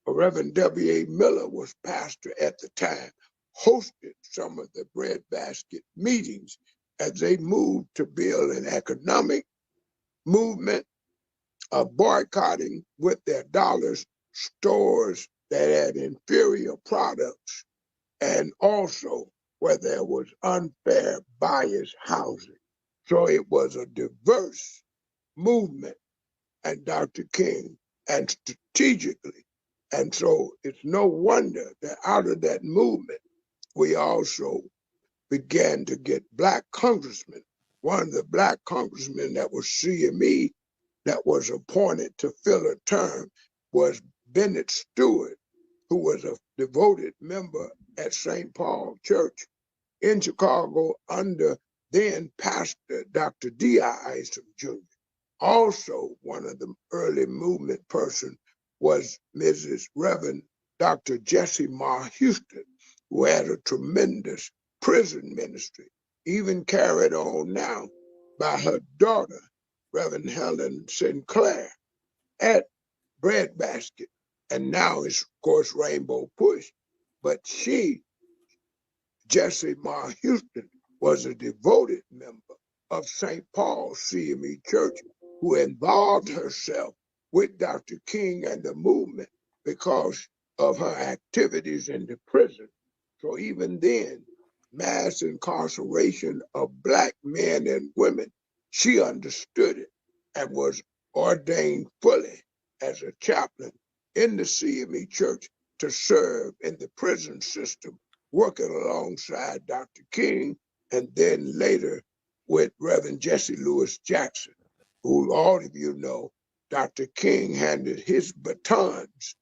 Reverend W.A. Miller was pastor at the time, hosted some of the Breadbasket meetings as they moved to build an economic movement of boycotting with their dollars stores that had inferior products, and also where there was unfair biased housing. So it was a diverse movement and Dr. King, and strategically. And so it's no wonder that out of that movement, we also began to get black congressmen. One of the black congressmen that was CME that was appointed to fill a term was Bennett Stewart, who was a devoted member at St. Paul Church in Chicago under then Pastor Dr. D.I. Isom Jr. Also, one of the early movement person was Mrs. Reverend Dr. Jessie Ma Houston, who had a tremendous prison ministry, even carried on now by her daughter, Reverend Helen Sinclair, at Breadbasket. And now it's, of course, Rainbow Push. But she, Jessie Ma Houston, was a devoted member of St. Paul's CME Church who involved herself with Dr. King and the movement because of her activities in the prison. So even then, mass incarceration of black men and women, she understood it and was ordained fully as a chaplain in the CME Church to serve in the prison system, working alongside Dr. King, and then later with Reverend Jesse Lewis Jackson, who all of you know, Dr. King handed his batons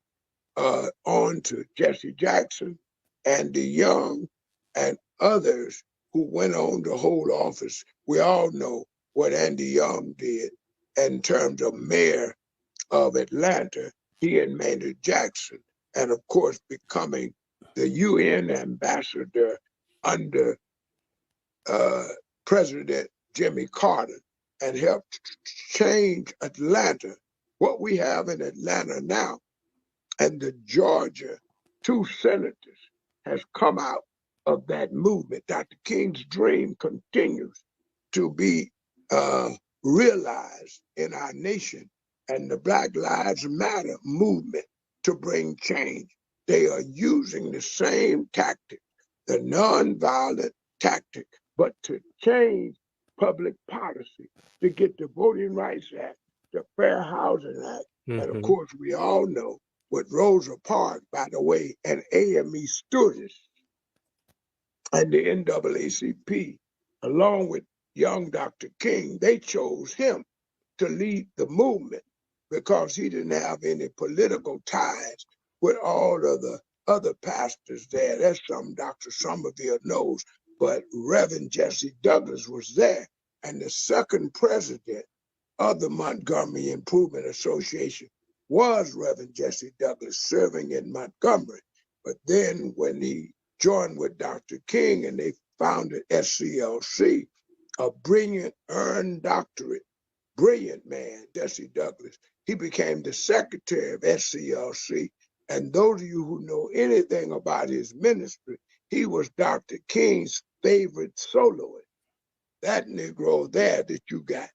on to Jesse Jackson, Andy Young, and others who went on to hold office. We all know what Andy Young did in terms of mayor of Atlanta, he and Maynard Jackson, and of course becoming the UN ambassador under President Jimmy Carter, and helped change Atlanta, what we have in Atlanta now. And the Georgia 2 senators has come out of that movement. Dr. King's dream continues to be realized in our nation, and the Black Lives Matter movement to bring change. They are using the same tactic, the nonviolent tactic, but to change public policy, to get the Voting Rights Act, the Fair Housing Act, and of course we all know with Rosa Parks, by the way, and AME stewardess, and the NAACP, along with young Dr. King, they chose him to lead the movement because he didn't have any political ties with all of the other pastors there. That's something Dr. Somerville knows, but Reverend Jesse Douglas was there, and the second president of the Montgomery Improvement Association was Reverend Jesse Douglas, serving in Montgomery. But then when he joined with Dr. King and they founded SCLC, a brilliant earned doctorate, brilliant man, Jesse Douglas, he became the secretary of SCLC. And those of you who know anything about his ministry, he was Dr. King's favorite soloist. That Negro there that you got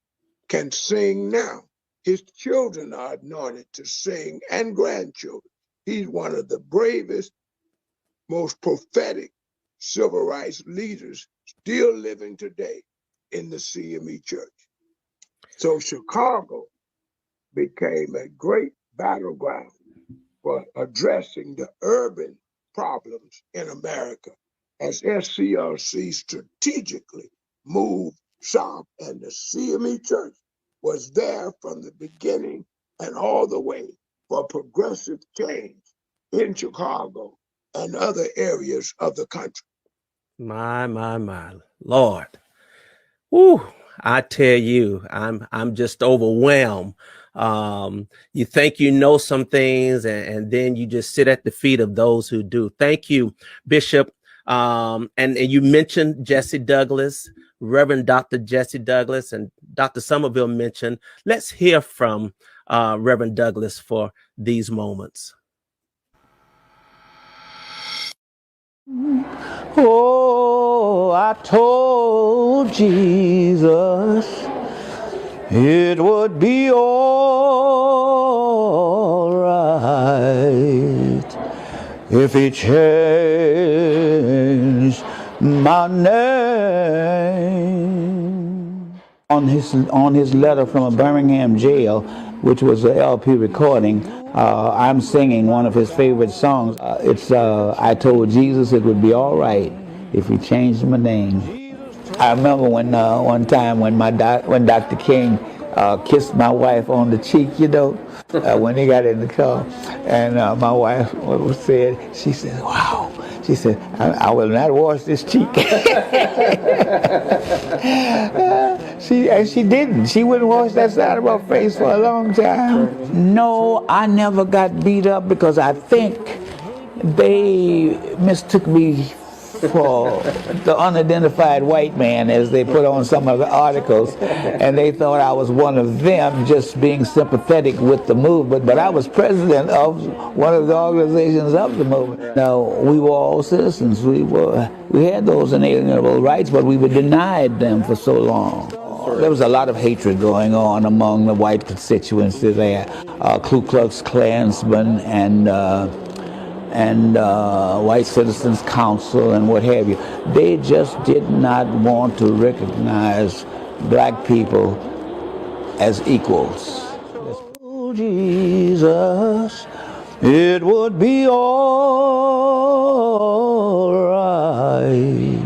can sing now. His children are anointed to sing, and grandchildren. He's one of the bravest, most prophetic civil rights leaders still living today in the CME Church. So Chicago became a great battleground for addressing the urban problems in America as SCLC strategically moved south, and the CME Church was there from the beginning and all the way for progressive change in Chicago and other areas of the country. My, Lord. Woo, I tell you, I'm just overwhelmed. You think you know some things, and then you just sit at the feet of those who do. Thank you, Bishop. And you mentioned Jesse Douglas, Reverend Dr. Jesse Douglas, and Dr. Somerville mentioned. Let's hear from Reverend Douglas for these moments. Oh, I told Jesus it would be all right if he changed my name. on his letter from a Birmingham jail, which was an LP recording. I'm singing one of his favorite songs. It's I told Jesus it would be all right if he changed my name. I remember when one time when when Dr. King kissed my wife on the cheek, you know, when he got in the car, and my wife said, she said, "Wow." She said, I will not wash this cheek. She didn't. She wouldn't wash that side of her face for a long time. No, I never got beat up because I think they mistook me for the unidentified white man, as they put on some of the articles, and they thought I was one of them, just being sympathetic with the movement. But I was president of one of the organizations of the movement. Now, we were all citizens. We had those inalienable rights, but we were denied them for so long. There was a lot of hatred going on among the white constituency there, Ku Klux Klansmen and White Citizens Council and what have you. They just did not want to recognize black people as equals. Oh, Jesus, it would be all right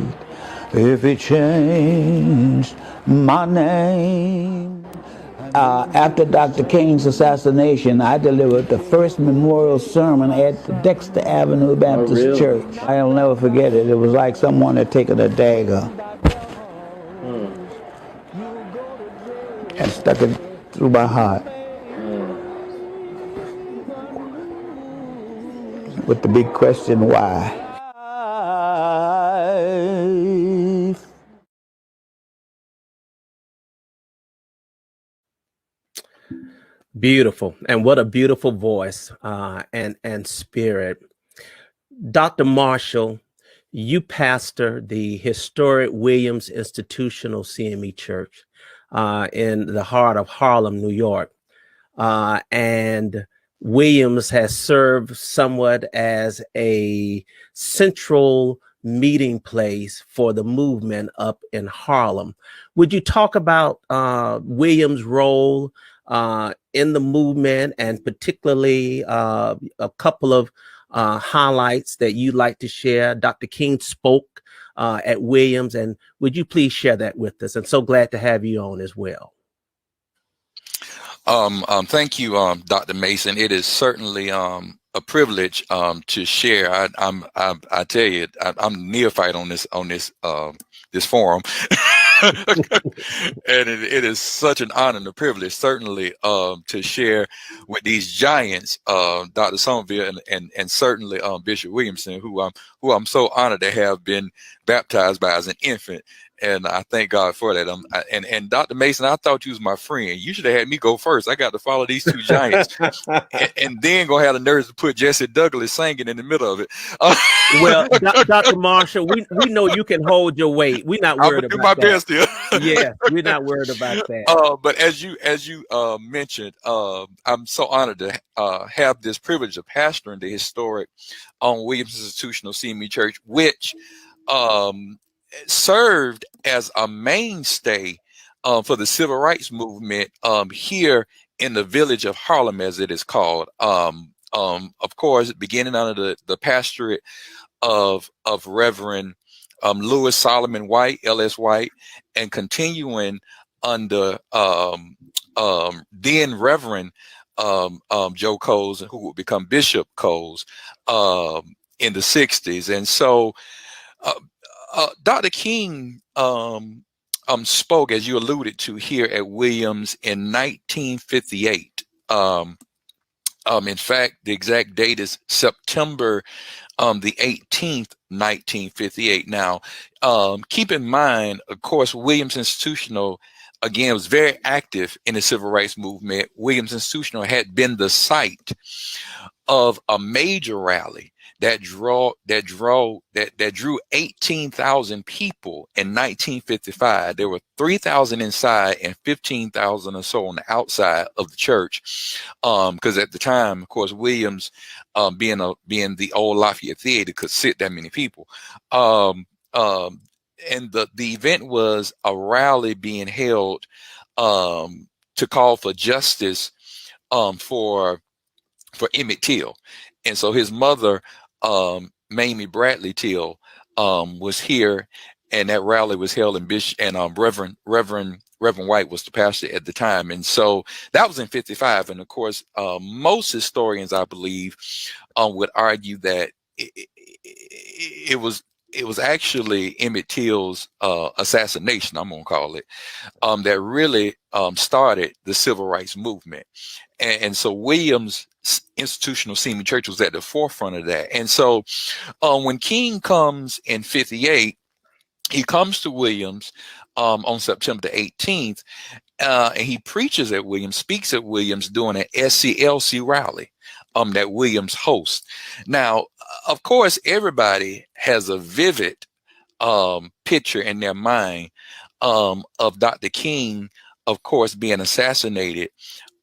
if he changed my name. After Dr. King's assassination, I delivered the first memorial sermon at the Dexter Avenue Baptist Church. I'll never forget it. It was like someone had taken a dagger and stuck it through my heart with the big question, why? Beautiful. And what a beautiful voice and spirit. Dr. Marshall, you pastor the historic Williams Institutional CME Church in the heart of Harlem, New York. And Williams has served somewhat as a central meeting place for the movement up in Harlem. Would you talk about Williams' role in the movement, and particularly a couple of highlights that you'd like to share? Dr. King spoke at Williams, and would you please share that with us? And so glad to have you on as well. Thank you, Dr. Mason. It is certainly a privilege to share. I tell you, I'm neophyte on this forum. And it is such an honor and a privilege, certainly, to share with these giants, Dr. Somerville and certainly Bishop Williamson, who I'm so honored to have been baptized by as an infant. And I thank God for that. And Dr. Mason, I thought you was my friend. You should have had me go first. I got to follow these two giants, and then go have the nerves to put Jesse Douglas singing in the middle of it. Well, Dr. Marshall, we know you can hold your weight. We're not worried about that. I'll do my best here. Yeah, we're not worried about that. But as you mentioned, I'm so honored to have this privilege of pastoring the historic Williams Institutional CME Church, which served as a mainstay for the civil rights movement here in the village of Harlem, as it is called. Of course, beginning under the pastorate of Reverend Louis Solomon White, L.S. White, and continuing under then Reverend Joe Coles, who would become Bishop Coles in the 60s. And so Dr. King spoke, as you alluded to, here at Williams in 1958. In fact, the exact date is September the 18th, 1958. Now, keep in mind, of course, Williams Institutional, again, was very active in the civil rights movement. Williams Institutional had been the site of a major rally that drew 18,000 people in 1955. There were 3,000 inside and 15,000 or so on the outside of the church, because at the time, of course, Williams, being the old Lafayette Theater, could sit that many people. the event was a rally being held to call for justice for Emmett Till. And so his mother, Mamie Till, was here, and that rally was held in Bishop, and Reverend White was the pastor at the time. And so that was in 55. And of course, most historians, I believe, would argue that it was actually Emmett Till's assassination, I'm gonna call it, that really started the civil rights movement. And so Williams Institutional CME Church was at the forefront of that. And so when King comes in 58, he comes to Williams on September the 18th, and he preaches at Williams, speaks at Williams during an SCLC rally that Williams hosts. Now, of course, everybody has a vivid picture in their mind of Dr. King, of course, being assassinated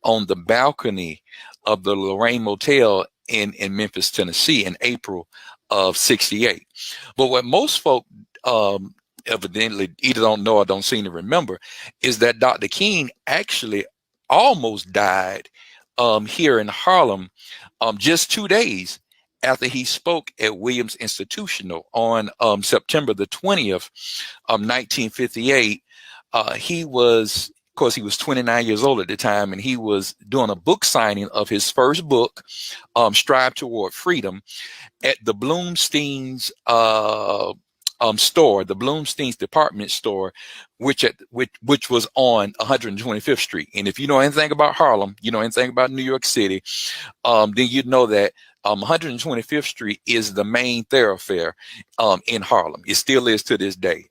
on the balcony of the Lorraine Motel in Memphis, Tennessee in April of 68. But what most folk evidently either don't know or don't seem to remember is that Dr. King actually almost died here in Harlem just 2 days after he spoke at Williams Institutional on September the 20th of 1958. He was, of course, he was 29 years old at the time, and he was doing a book signing of his first book, Strive Toward Freedom, at the Bloomstein's store, the Bloomstein's department store, which was on 125th Street. And if you know anything about Harlem, you know anything about New York City, then you know that 125th Street is the main thoroughfare in Harlem. It still is to this day.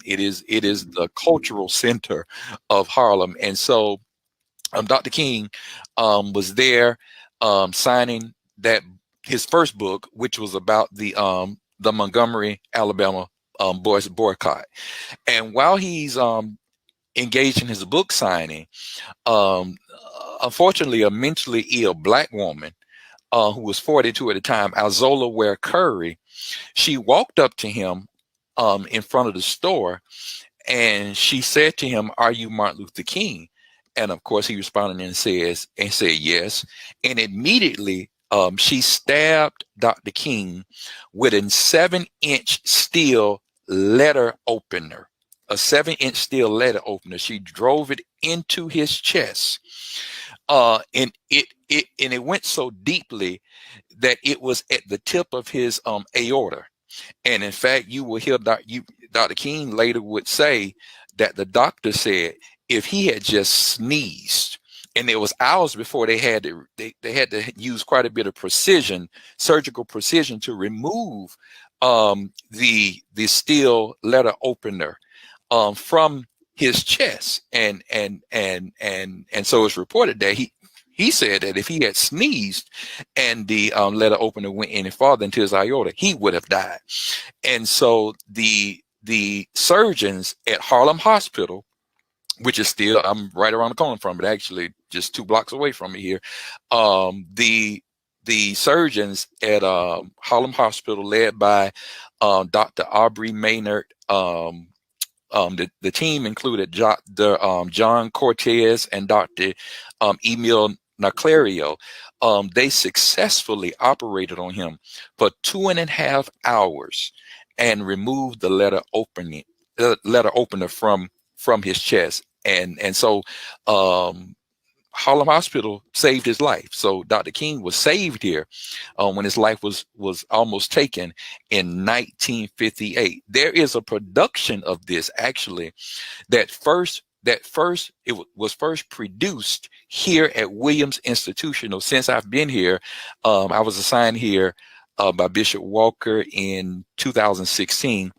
It is the cultural center of Harlem. And so Dr. King was there signing that his first book, which was about the Montgomery, Alabama boys boycott. And while he's engaged in his book signing, unfortunately, a mentally ill Black woman who was 42 at the time, Alzola Ware Curry, she walked up to him in front of the store, and she said to him, "Are you Martin Luther King?" And of course, he responded and said yes. And immediately, she stabbed Dr. King with a 7-inch steel letter opener. A 7-inch steel letter opener. She drove it into his chest, and it went so deeply that it was at the tip of his aorta. And in fact, you will hear Dr. King later would say that the doctor said if he had just sneezed, and it was hours before they had to use quite a bit of precision, surgical precision, to remove the steel letter opener from his chest. And so it's reported that he said that if he had sneezed and the letter opener went any farther into his aorta, he would have died. And so the surgeons at Harlem Hospital, which is still, I'm right around the corner from it, actually just 2 blocks away from me here. The surgeons at Harlem Hospital, led by Dr. Aubrey Maynard, the team included John Cortez and Dr. Emil Naclerio. They successfully operated on him for 2.5 hours and removed the letter opener from his chest. And so Harlem Hospital saved his life. So Dr. King was saved here when his life was almost taken in 1958. There is a production of this actually that was first produced here at Williams Institutional. Since I've been here, I was assigned here by Bishop Walker in 2016,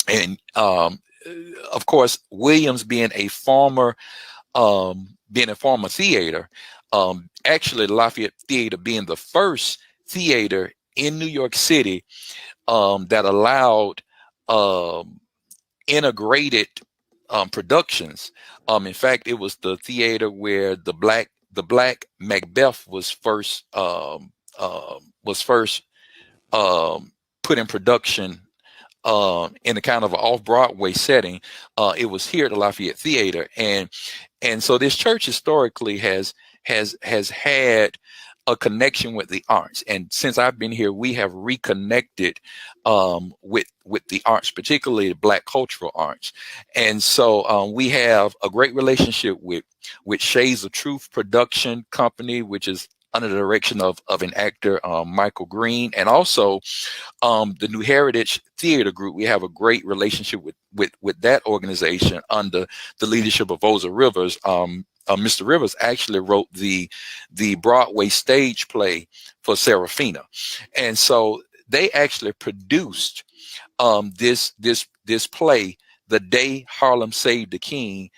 and of course, Williams being a former theater, actually Lafayette Theater being the first theater in New York City that allowed integrated productions. In fact, it was the theater where the Black Macbeth was first put in production in a kind of an off-Broadway setting. It was here at the Lafayette Theater, and so this church historically has had a connection with the arts. And since I've been here, we have reconnected with the arts, particularly the Black cultural arts. And so we have a great relationship with Shades of Truth Production Company, which is under the direction of an actor, Michael Green, and also the New Heritage Theater Group. We have a great relationship with that organization under the leadership of Oza Rivers. Mr. Rivers actually wrote the Broadway stage play for Serafina, and so they actually produced this play the day Harlem Saved the King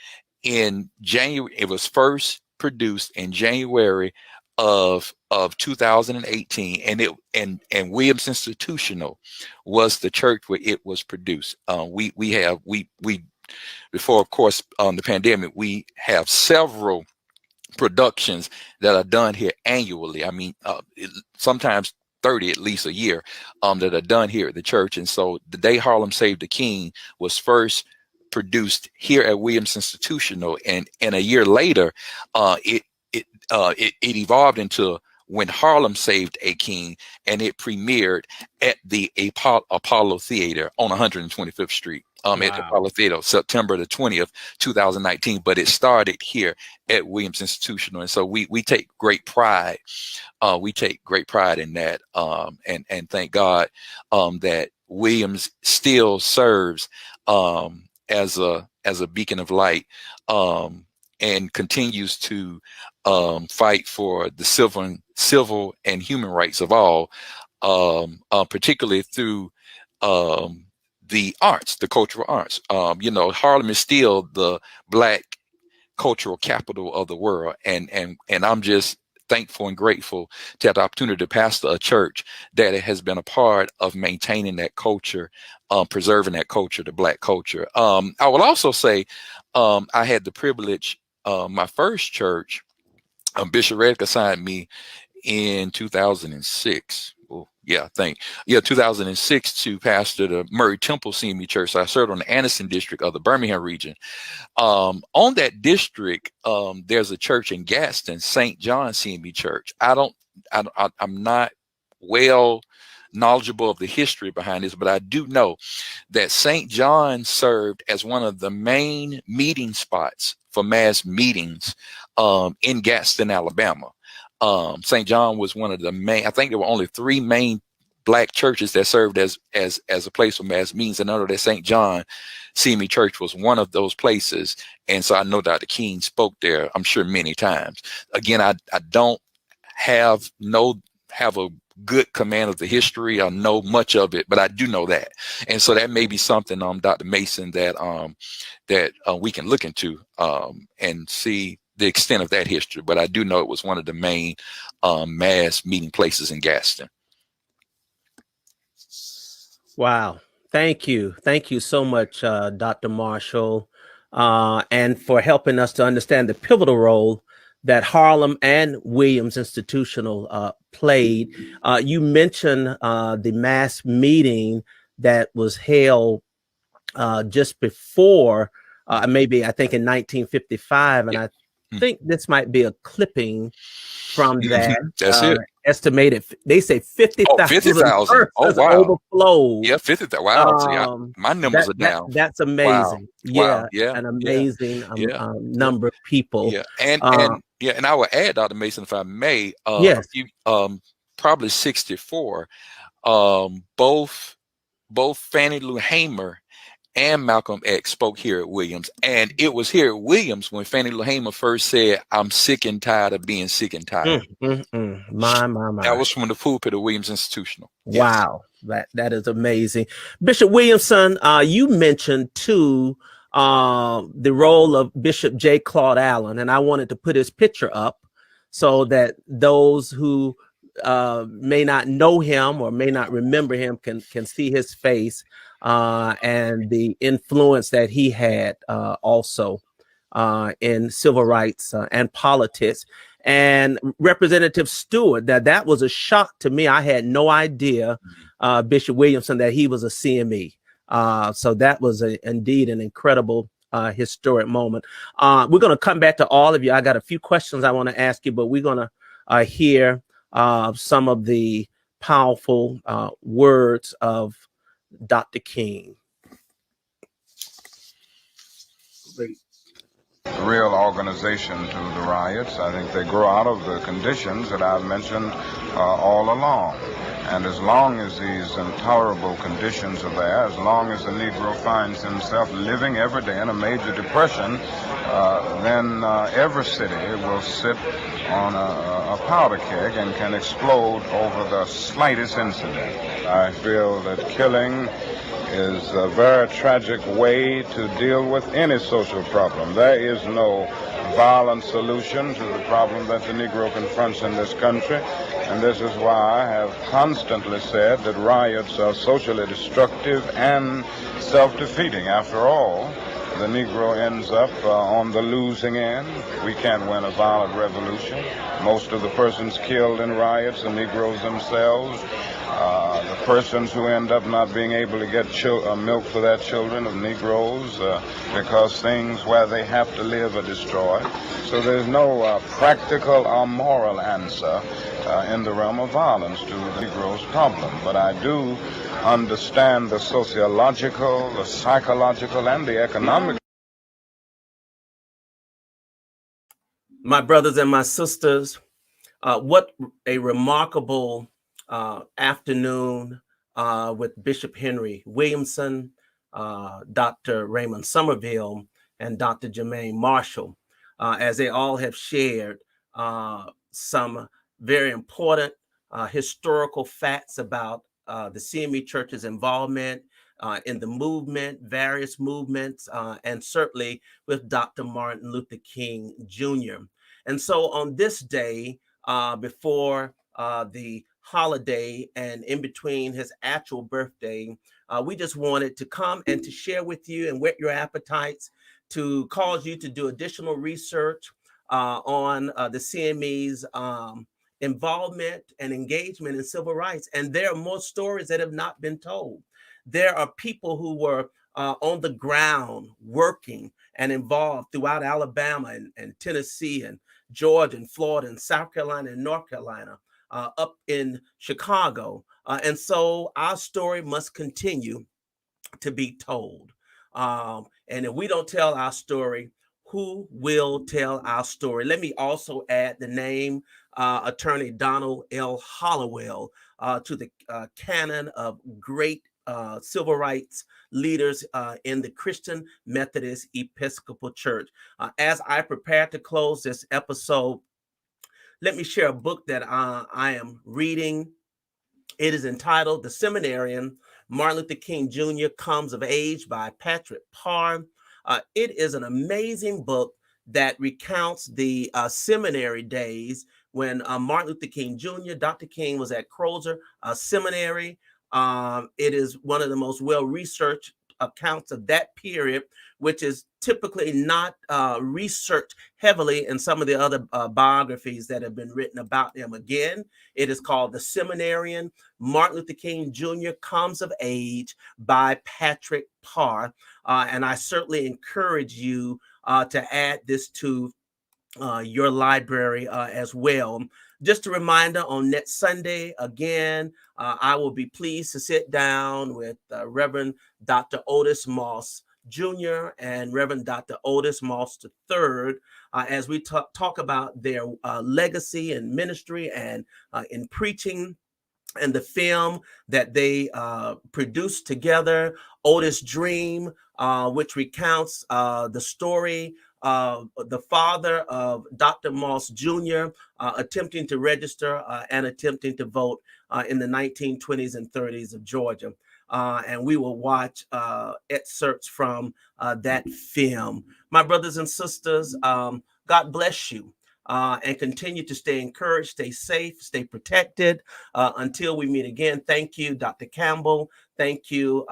in January. It was first produced in January of 2018, and Williams Institutional was the church where it was produced. We before, of course, the pandemic, we have several productions that are done here annually. I mean, sometimes 30 at least a year that are done here at the church. And so the day Harlem Saved the King was first produced here at Williams Institutional, and a year later, it evolved into When Harlem Saved a King, and it premiered at the Apollo Theater on 125th Street. At the Apollo Theater, September the 20th, 2019. But it started here at Williams Institutional, and so we take great pride. We take great pride in that, and thank God that Williams still serves as a beacon of light, and continues to fight for the civil and human rights of all, particularly through the arts, the cultural arts. Harlem is still the Black cultural capital of the world, and I'm just thankful and grateful to have the opportunity to pastor a church that has been a part of maintaining that culture, preserving that culture, the Black culture. I will also say I had the privilege, my first church, Bishop Reddick assigned me in 2006. 2006 to pastor the Murray Temple CME Church. So I served on the Anderson district of the Birmingham region. On that district, there's a church in Gaston, St. John CME Church. I'm not well knowledgeable of the history behind this, but I do know that St. John served as one of the main meeting spots for mass meetings in Gaston, Alabama. St. John was one of the main. I think there were only 3 main Black churches that served as a place for mass meetings, and I know that St. John CME Church was one of those places. And so I know Dr. King spoke there, I'm sure, many times. Again, I don't have a good command of the history. I know much of it, but I do know that, and so that may be something, Dr. Mason, that we can look into and see the extent of that history. But I do know it was one of the main mass meeting places in Gaston. Wow. Thank you. Thank you so much, Dr. Marshall, and for helping us to understand the pivotal role that Harlem and Williams Institutional played. You mentioned the mass meeting that was held just before, maybe I think in 1955, and I think this might be a clipping from that. That's it. Estimated, they say 50,000. 50,000. Oh, wow. Overflowed. Yeah, 50,000. Wow. See, my numbers are down. That's amazing. Wow. Yeah, an amazing number of people. Yeah, and I will add, Dr. Mason, if I may. Yes. Probably 64. Both Fannie Lou Hamer and Malcolm X spoke here at Williams, and it was here at Williams when Fannie Lou Hamer first said, "I'm sick and tired of being sick and tired." My. That was from the pulpit of Williams Institutional. Wow, that is amazing. Bishop Williamson, you mentioned too the role of Bishop J. Claude Allen, and I wanted to put his picture up so that those who may not know him or may not remember him can see his face. And the influence that he had also in civil rights and politics. And Representative Stewart, that was a shock to me. I had no idea, Bishop Williamson, that he was a CME. So that was indeed an incredible historic moment. We're going to come back to all of you. I got a few questions I want to ask you, but we're going to hear some of the powerful words of Dr. King. Real organization to the riots. I think they grow out of the conditions that I've mentioned all along. And as long as these intolerable conditions are there, as long as the Negro finds himself living every day in a major depression, then every city will sit on a powder keg and can explode over the slightest incident. I feel that killing is a very tragic way to deal with any social problem. There is no violent solution to the problem that the Negro confronts in this country, and this is why I have constantly said that riots are socially destructive and self-defeating. After all, the Negro ends up on the losing end. We can't win a violent revolution. Most of the persons killed in riots are Negroes themselves. The persons who end up not being able to get milk for their children of Negroes because things where they have to live are destroyed. So there's no practical or moral answer in the realm of violence to the Negro's problem. But I do understand the sociological, the psychological, and the economic. My brothers and my sisters, what a remarkable afternoon with Bishop Henry Williamson, Dr. Raymond Somerville, and Dr. Jermaine Marshall, as they all have shared some very important historical facts about the CME Church's involvement in the movement, various movements, and certainly with Dr. Martin Luther King Jr. And so on this day, before the holiday and in between his actual birthday, we just wanted to come and to share with you and whet your appetites, to cause you to do additional research on the CME's involvement and engagement in civil rights. And there are more stories that have not been told. There are people who were on the ground working and involved throughout Alabama and Tennessee and Georgia and Florida and South Carolina and North Carolina, up in Chicago. And so our story must continue to be told. And if we don't tell our story, who will tell our story? Let me also add the name Attorney Donald L. Hollowell to the canon of great civil rights leaders in the Christian Methodist Episcopal Church. As I prepare to close this episode, let me share a book that I am reading. It is entitled The Seminarian, Martin Luther King Jr. Comes of Age by Patrick Parr. It is an amazing book that recounts the seminary days when Martin Luther King Jr., Dr. King, was at Crozer Seminary. It is one of the most well-researched accounts of that period, which is typically not researched heavily in some of the other biographies that have been written about him. Again, it is called The Seminarian, Martin Luther King Jr. Comes of Age by Patrick Parr. And I certainly encourage you to add this to your library as well. Just a reminder, on next Sunday, again, I will be pleased to sit down with Reverend Dr. Otis Moss Jr. and Reverend Dr. Otis Moss III as we talk about their legacy and ministry and in preaching, and the film that they produced together, Otis' Dream, which recounts the story of the father of Dr. Moss Jr. Attempting to register and attempting to vote in the 1920s and 30s of Georgia. And we will watch excerpts from that film. My brothers and sisters, God bless you. And continue to stay encouraged, stay safe, stay protected until we meet again. Thank you, Dr. Campbell. Thank you,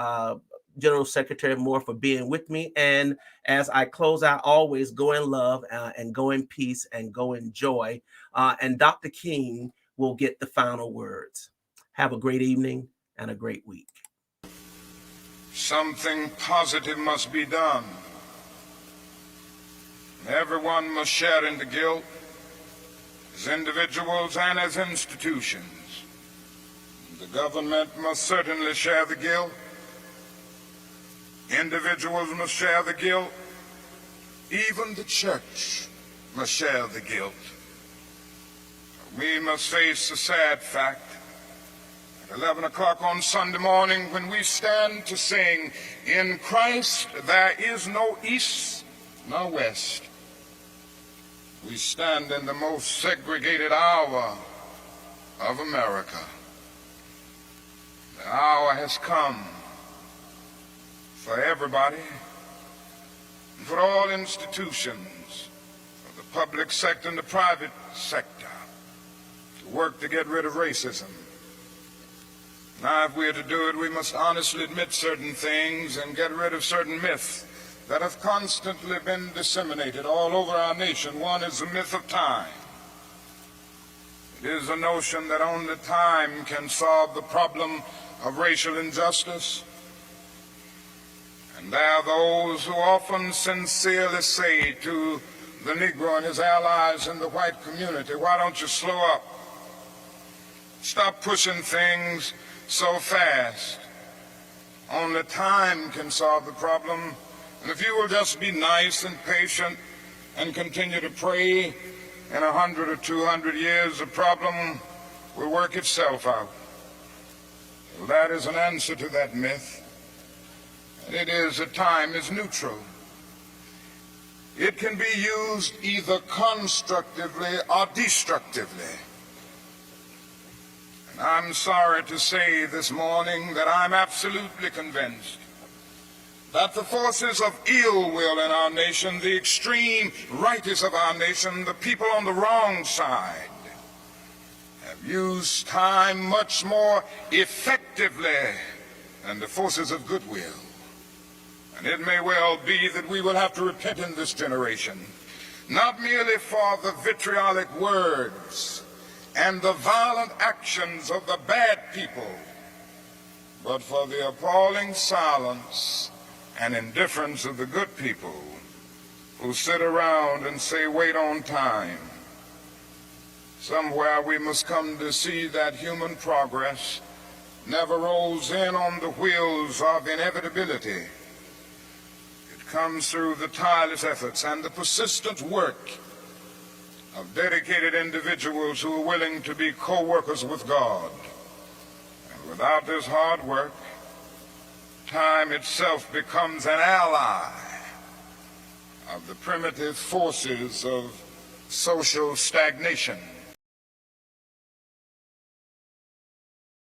General Secretary Moore, for being with me. And as I close out, always go in love and go in peace and go in joy. And Dr. King will get the final words. Have a great evening and a great week. Something positive must be done. Everyone must share in the guilt, as individuals and as institutions. The government must certainly share the guilt. Individuals must share the guilt. Even the church must share the guilt. We must face the sad fact at 11 o'clock on Sunday morning when we stand to sing, "In Christ there is no east nor west." We stand in the most segregated hour of America. The hour has come for everybody, and for all institutions, for the public sector and the private sector, to work to get rid of racism. Now, if we're to do it, we must honestly admit certain things and get rid of certain myths that have constantly been disseminated all over our nation. One is the myth of time. It is a notion that only time can solve the problem of racial injustice. And there are those who often sincerely say to the Negro and his allies in the white community, "Why don't you slow up? Stop pushing things so fast. Only time can solve the problem. And if you will just be nice and patient and continue to pray, in 100 or 200 years, the problem will work itself out." Well, that is an answer to that myth. And it is that time is neutral. It can be used either constructively or destructively. And I'm sorry to say this morning that I'm absolutely convinced that the forces of ill will in our nation, the extreme rightists of our nation, the people on the wrong side, have used time much more effectively than the forces of goodwill. And it may well be that we will have to repent in this generation, not merely for the vitriolic words and the violent actions of the bad people, but for the appalling silence and indifference of the good people who sit around and say, "Wait on time." Somewhere we must come to see that human progress never rolls in on the wheels of inevitability. It comes through the tireless efforts and the persistent work of dedicated individuals who are willing to be co-workers with God. And without this hard work, time itself becomes an ally of the primitive forces of social stagnation.